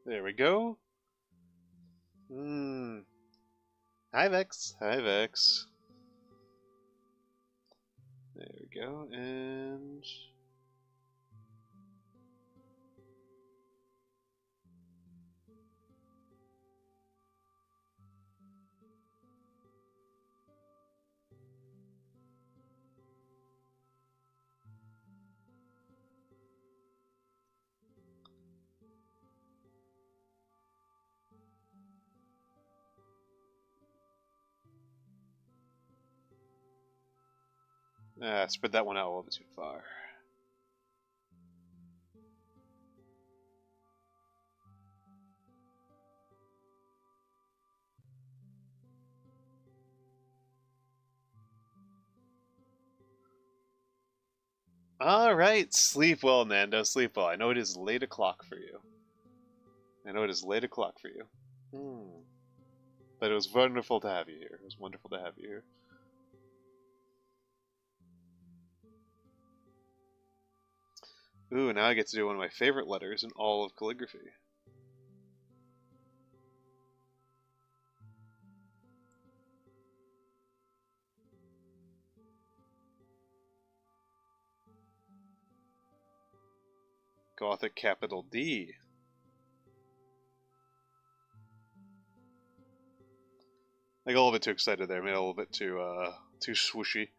There we go. Hi, Vex. Hi, Vex. There we go, and... spread that one out a little bit too far. Alright, sleep well, Nando, sleep well. I know it is late o'clock for you. I know it is late o'clock for you. But it was wonderful to have you here. It was wonderful to have you here. Ooh, now I get to do one of my favorite letters in all of calligraphy. Gothic capital D. I got a little bit too excited there. I made it a little bit too swooshy.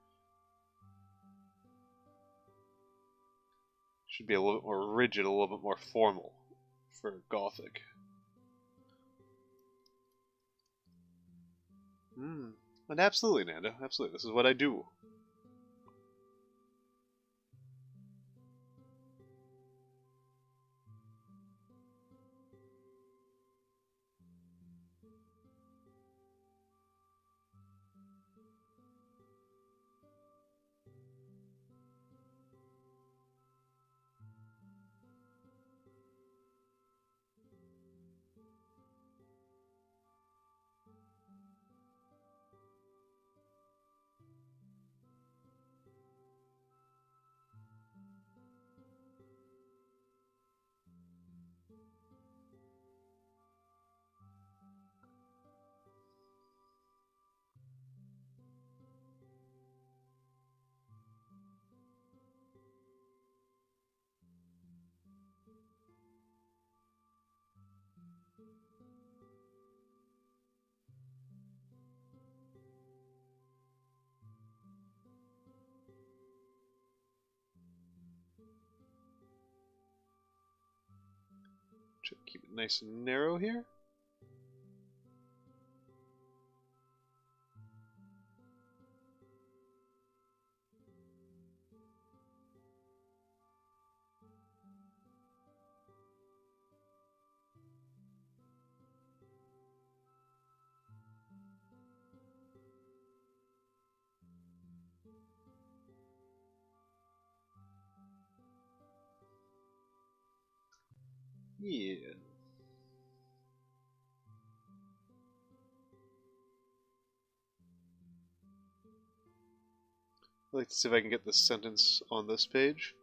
Should be a little bit more rigid, a little bit more formal for Gothic. And absolutely, Nando. Absolutely. This is what I do. Try to keep it nice and narrow here. Yeah. I'd like to see if I can get this sentence on this page.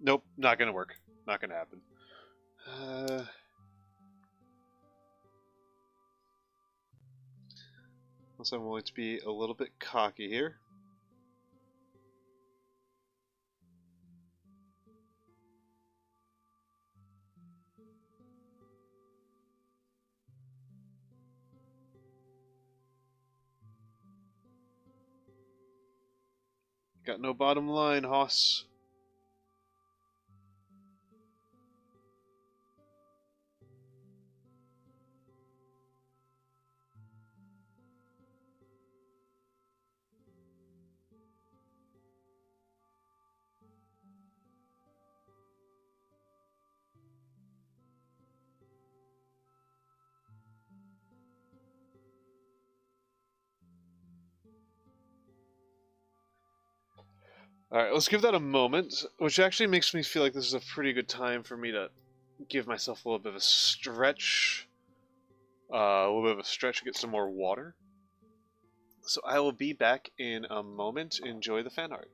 Nope, not gonna work. Not gonna happen. Also, I'm willing to be a little bit cocky here. Got no bottom line, hoss. Alright, let's give that a moment, which actually makes me feel like this is a pretty good time for me to give myself a little bit of a stretch. Get some more water. So I will be back in a moment. Enjoy the fan art.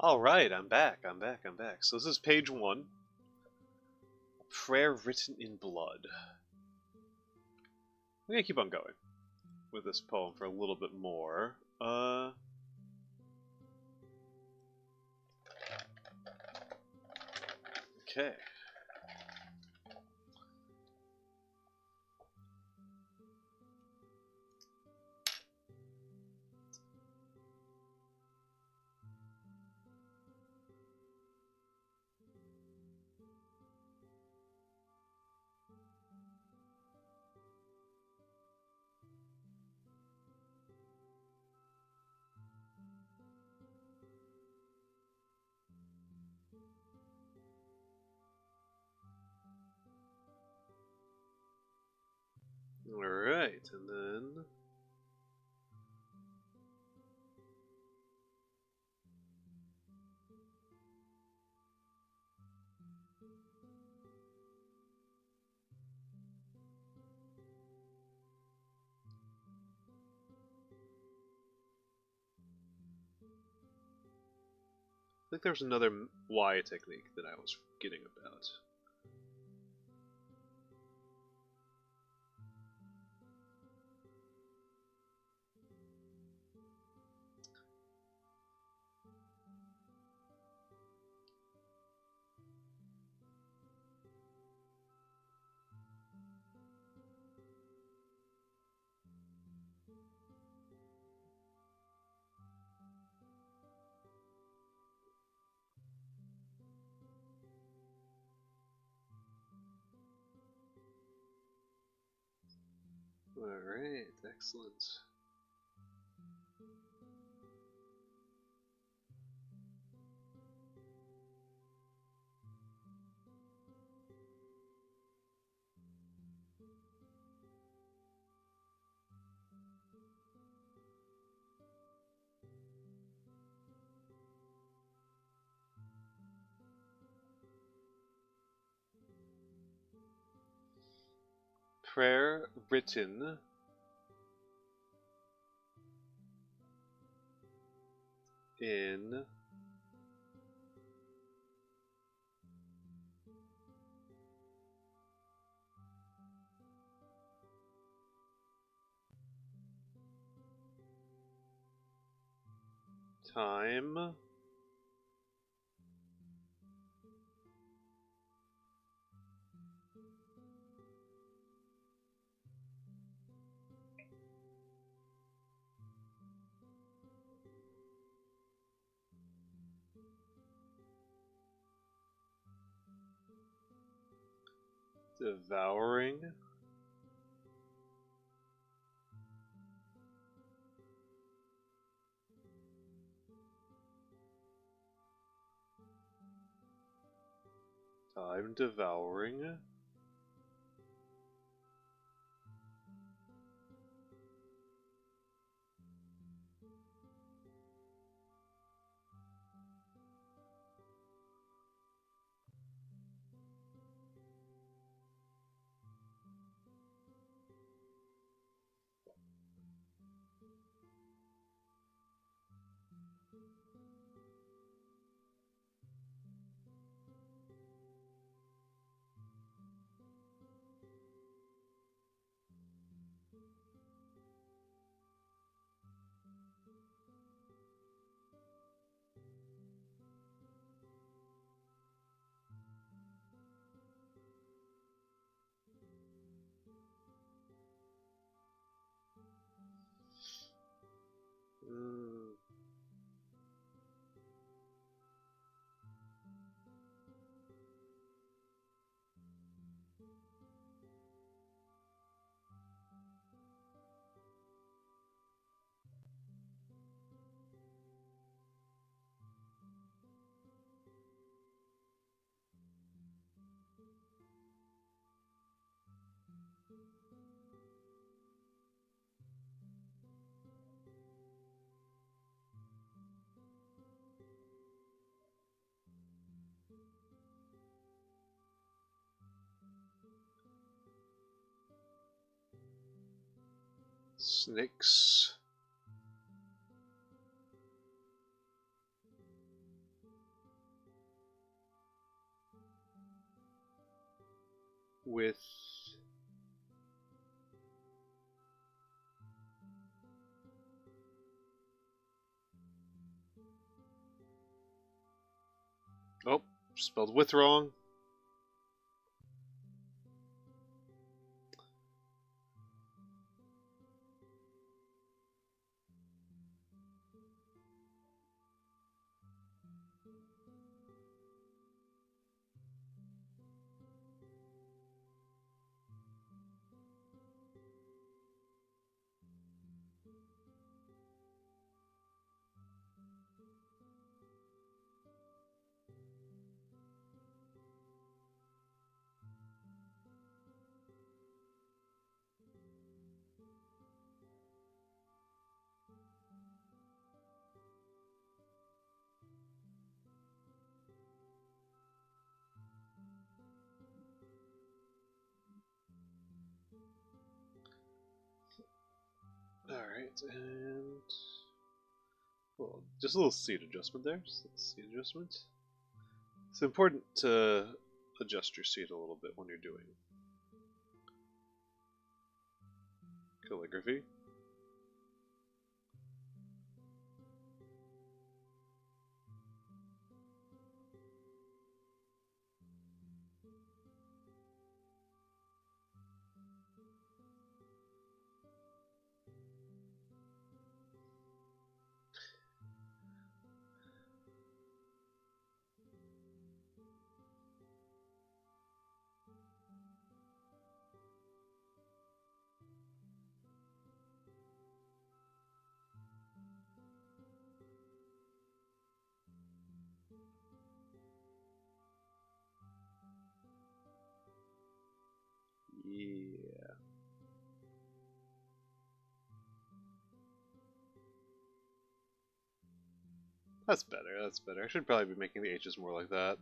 Alright, I'm back. So this is page 1. Prayer written in blood. I'm gonna keep on going with this poem for a little bit more. Okay. Alright, and then... I think there was another Y technique that I was forgetting about. Alright, excellent. Prayer written in time devouring time devouring mm. Snakes with oh, spelled with wrong. Alright, and well, just a little seat adjustment there. Just a little seat adjustment. It's important to adjust your seat a little bit when you're doing calligraphy. Yeah. That's better, that's better. I should probably be making the H's more like that.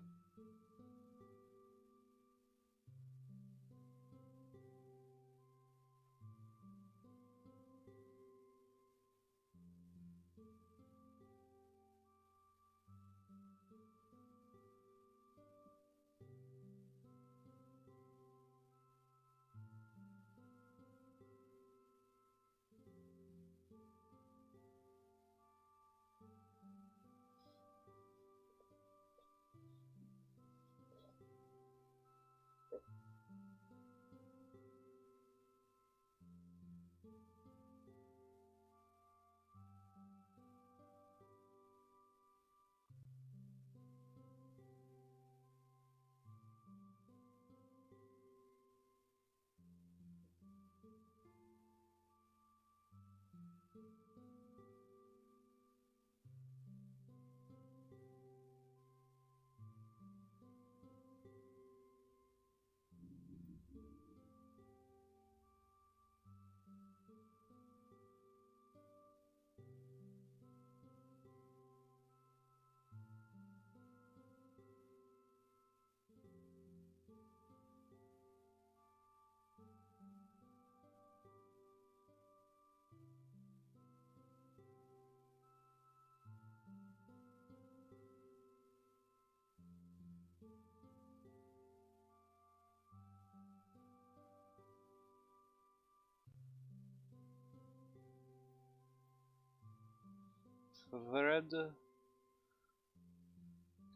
Thread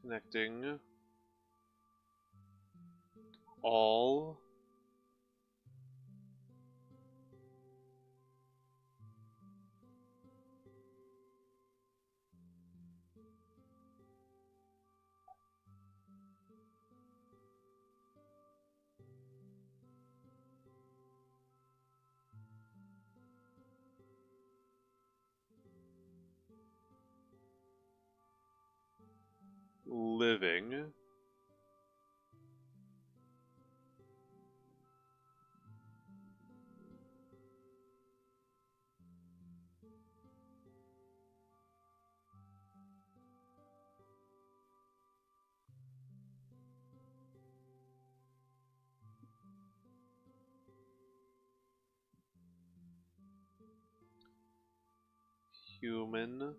connecting all living human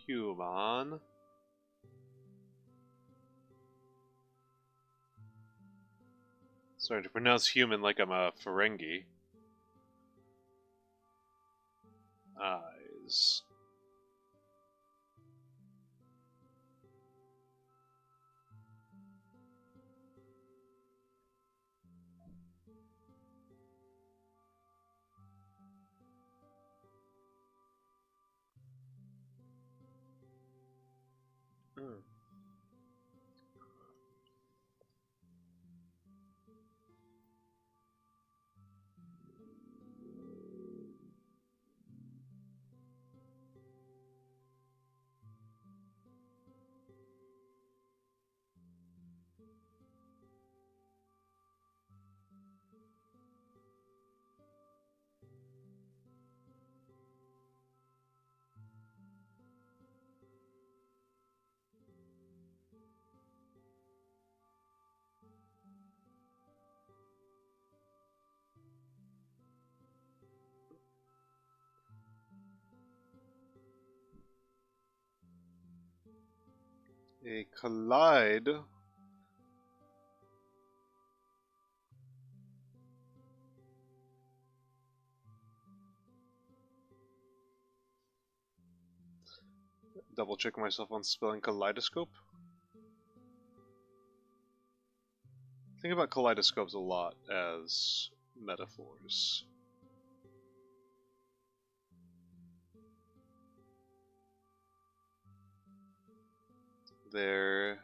Human. Sorry to pronounce human like I'm a Ferengi. Eyes. A collide. Double check myself on spelling kaleidoscope. Think about kaleidoscopes a lot as metaphors. Their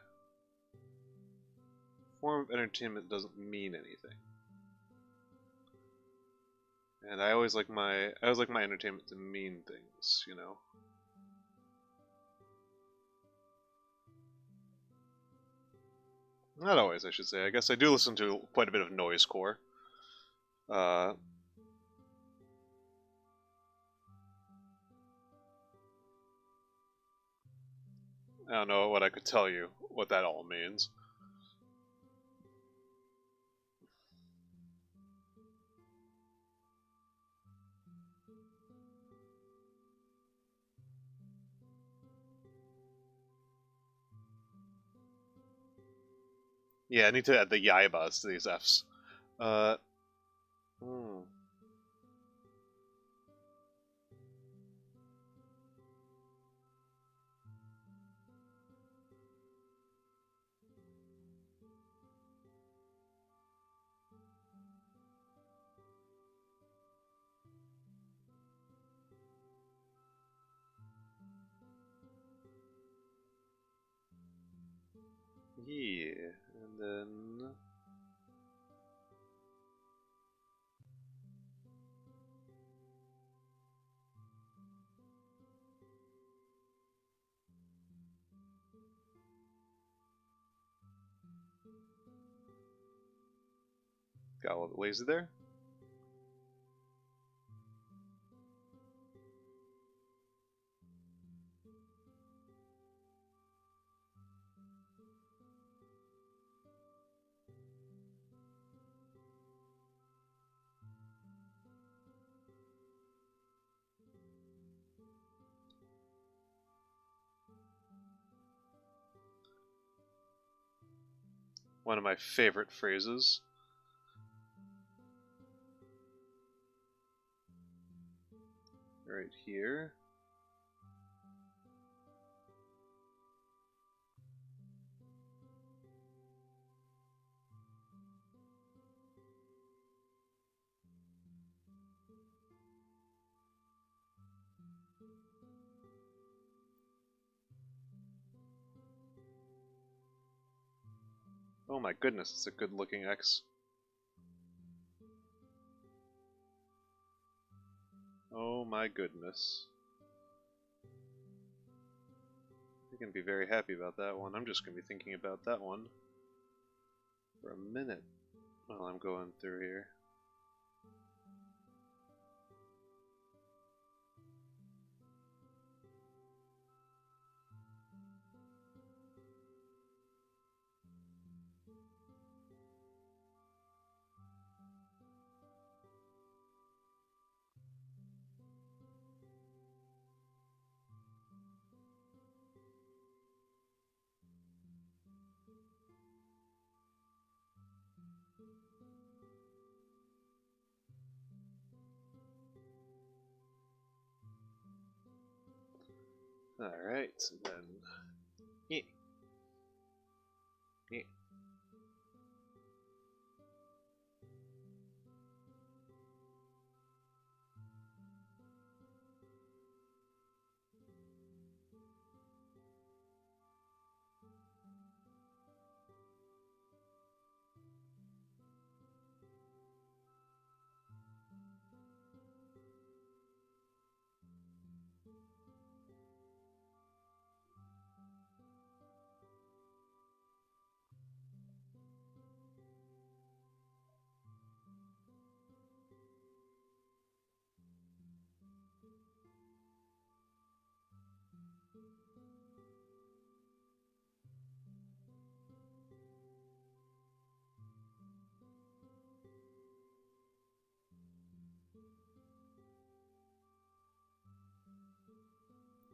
form of entertainment doesn't mean anything. And I always like my entertainment to mean things, you know. Not always, I should say. I guess I do listen to quite a bit of noisecore. I don't know what I could tell you what that all means. Yeah, I need to add the yaibas to these Fs. Hmm. Yeah, and then... got a little bit lazy there. One of my favorite phrases. Right here. Oh my goodness, it's a good looking X. Oh my goodness. You can be very happy about that one. I'm just going to be thinking about that one for a minute while I'm going through here. Alright, and then... Yeah. Yeah.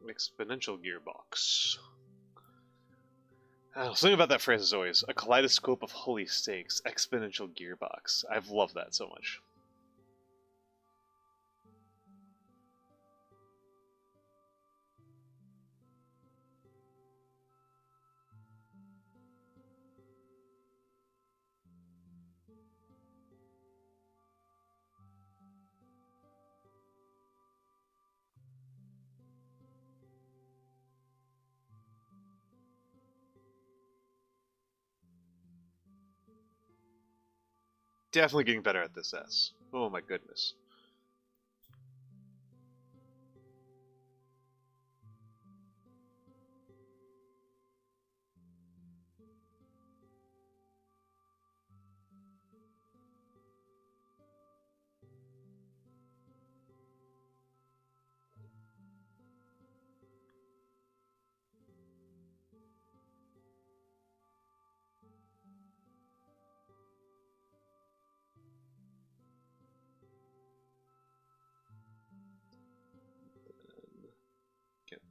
Exponential gearbox. Something about that phrase is always a kaleidoscope of holy stakes, exponential gearbox. I've loved that so much. Definitely getting better at this S. Oh my goodness.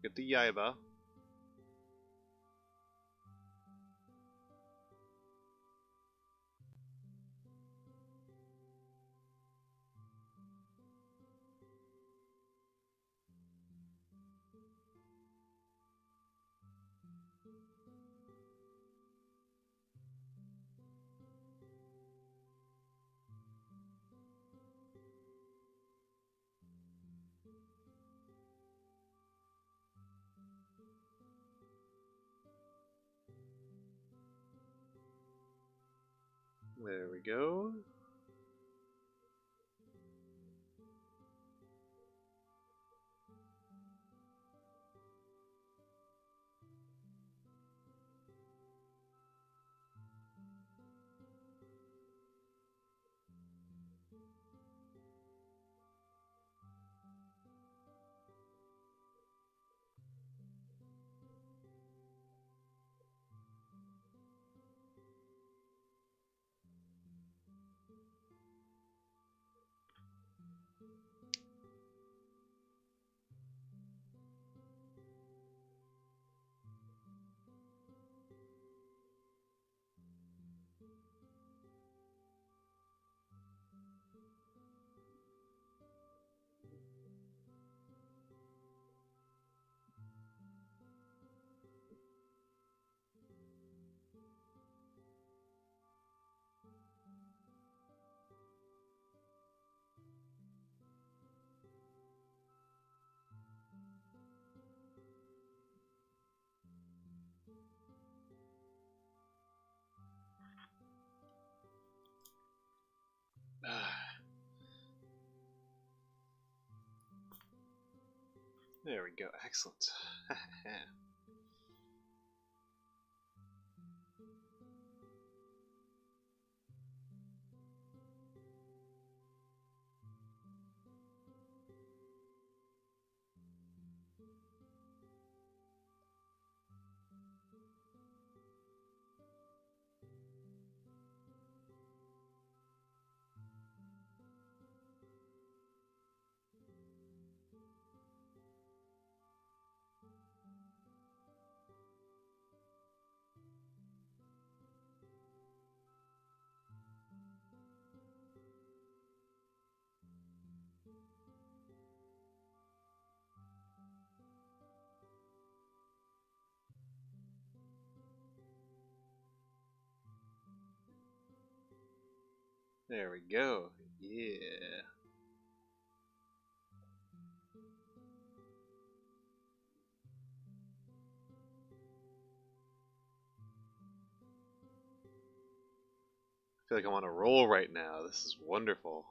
Get the Yaiba. There we go. There we go. Excellent. There we go. Yeah. I feel like I'm on a roll right now. This is wonderful.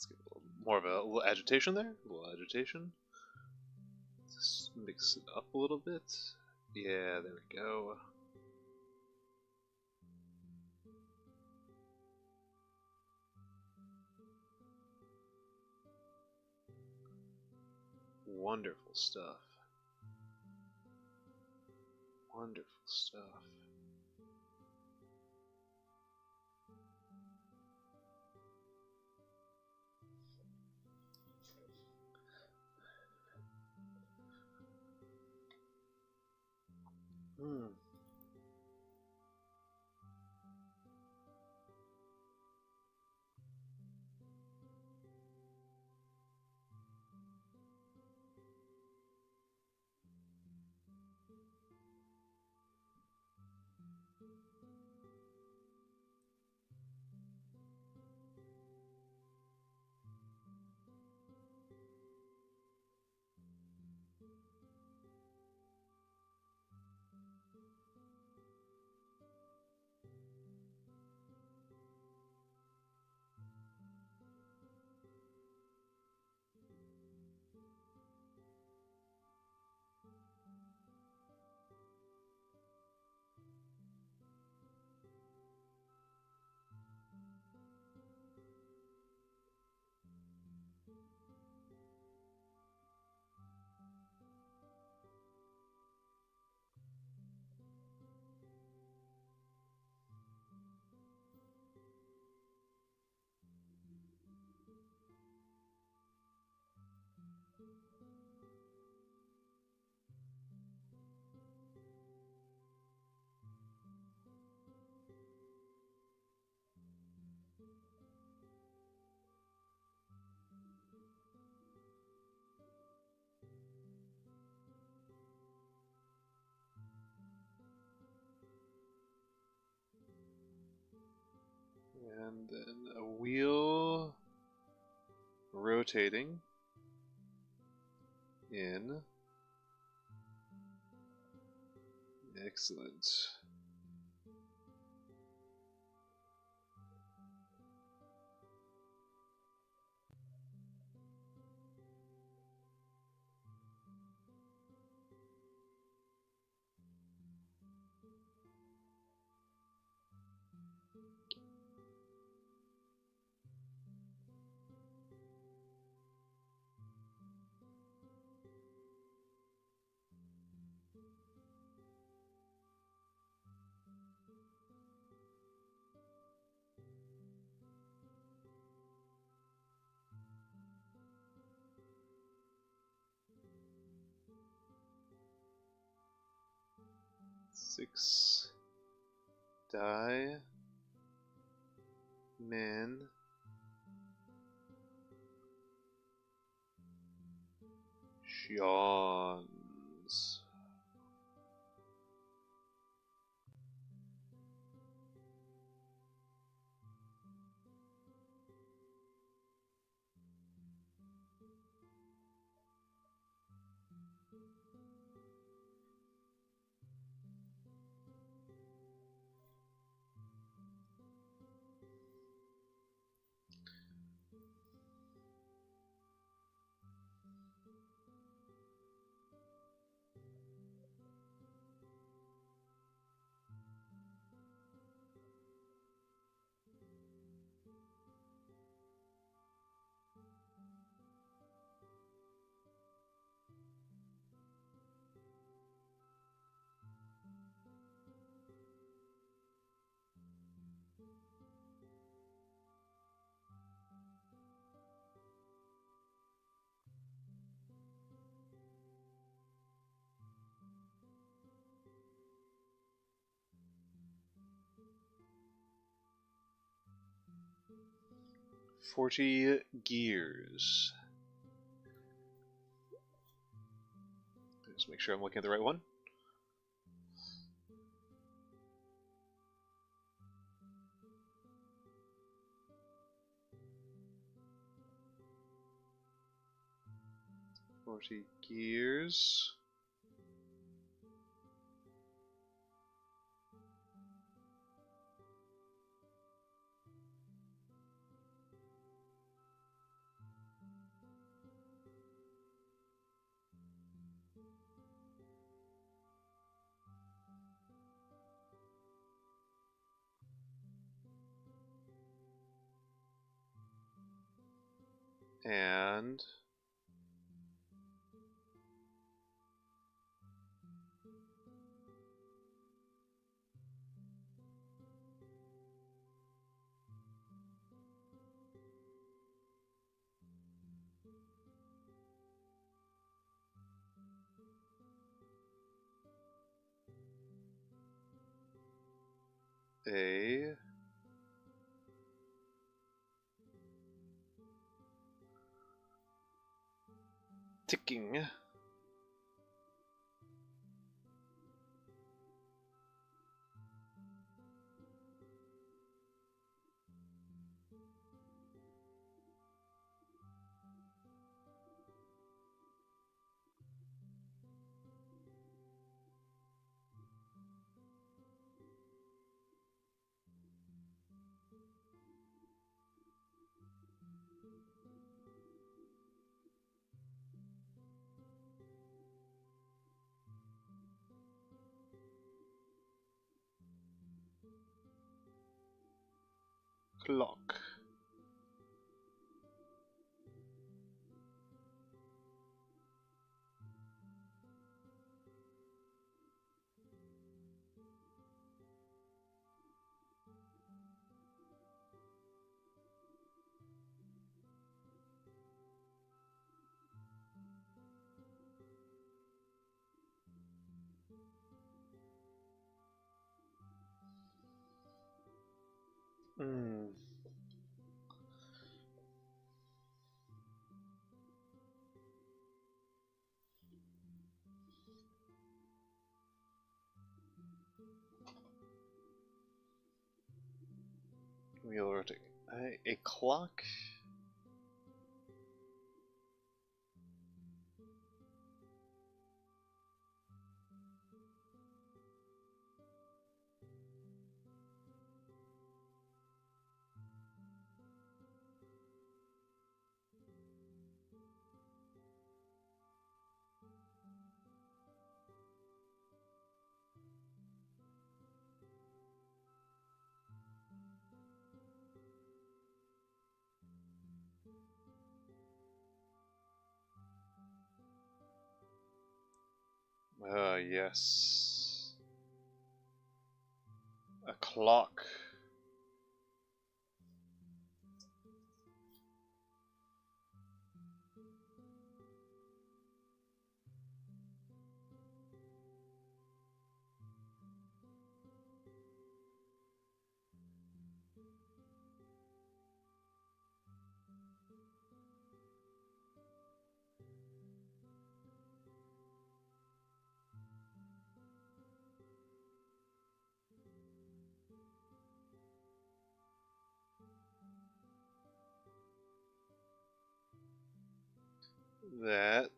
Let's get a little more of a little agitation there. A little agitation. Just mix it up a little bit. Yeah, there we go. Wonderful stuff. Wonderful stuff. Hmm. And then a wheel rotating in. Excellent. Six. Dimensions. 40 gears. Just make sure I'm looking at the right one. Gears. And a ticking. Clock. Wheel rotating. A clock? Yes. A clock. that.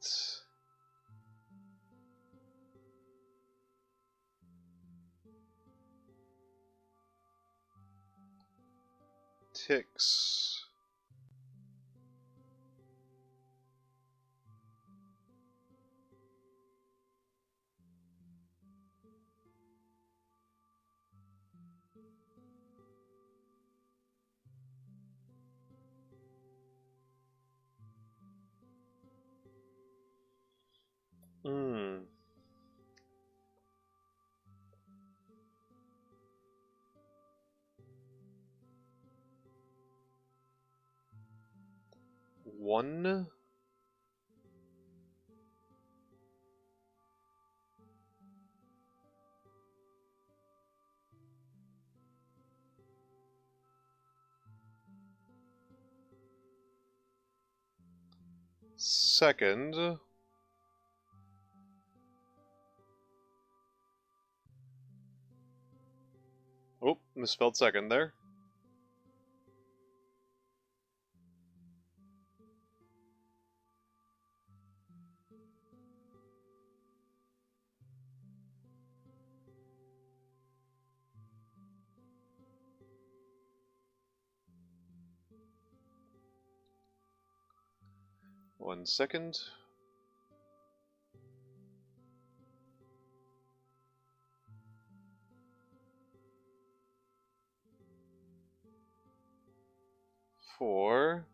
Ticks. Hmm. One. Second. Oh, misspelled second there. One second. Four.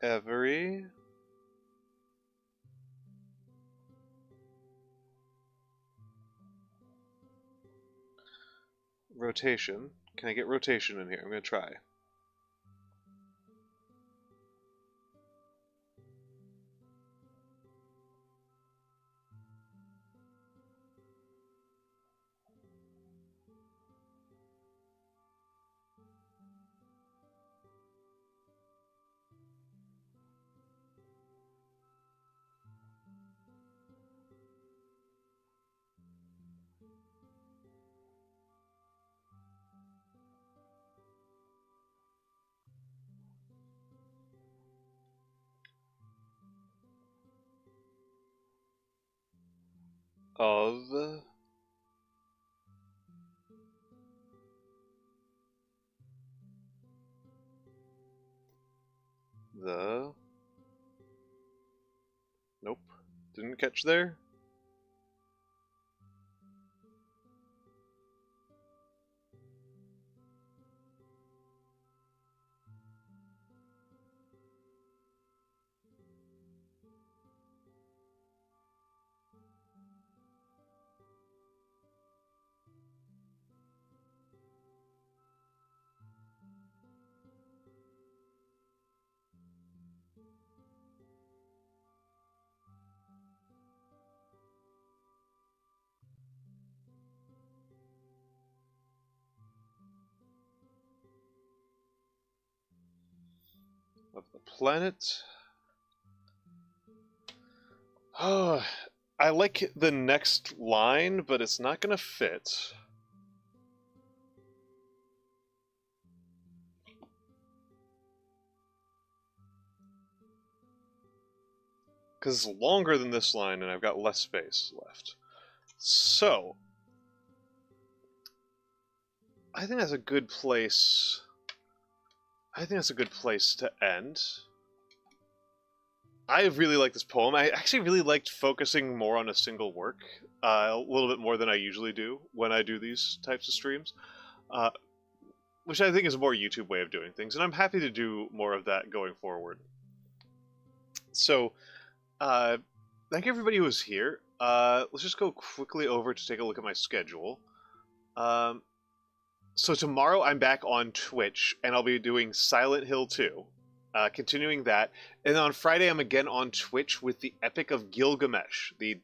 Every. Rotation. Can I get rotation in here? I'm gonna try. Of the. Nope. Didn't catch there. Of the planet. Oh, I like the next line, but it's not gonna fit. Because it's longer than this line, and I've got less space left. So, I think that's a good place. I think that's a good place to end. I really like this poem. I actually really liked focusing more on a single work, a little bit more than I usually do when I do these types of streams, uh, which I think is a more YouTube way of doing things, and I'm happy to do more of that going forward. So, thank everybody who was here. Let's just go quickly over to take a look at my schedule. So tomorrow I'm back on Twitch, and I'll be doing Silent Hill 2, continuing that. And on Friday I'm again on Twitch with the Epic of Gilgamesh, the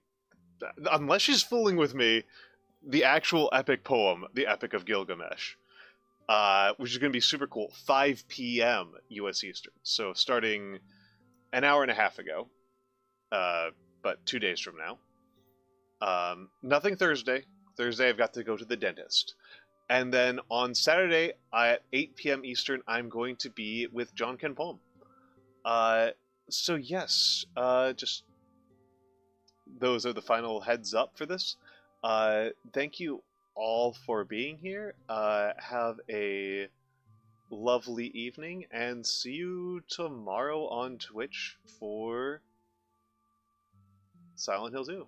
unless she's fooling with me, the actual epic poem, the Epic of Gilgamesh, which is going to be super cool. 5 p.m. U.S. Eastern, so starting an hour and a half ago, but 2 days from now. Nothing Thursday. Thursday I've got to go to the dentist. And then on Saturday at 8 p.m. Eastern, I'm going to be with John Ken Palm. So yes, just those are the final heads up for this. Thank you all for being here. Have a lovely evening, and see you tomorrow on Twitch for Silent Hill 2.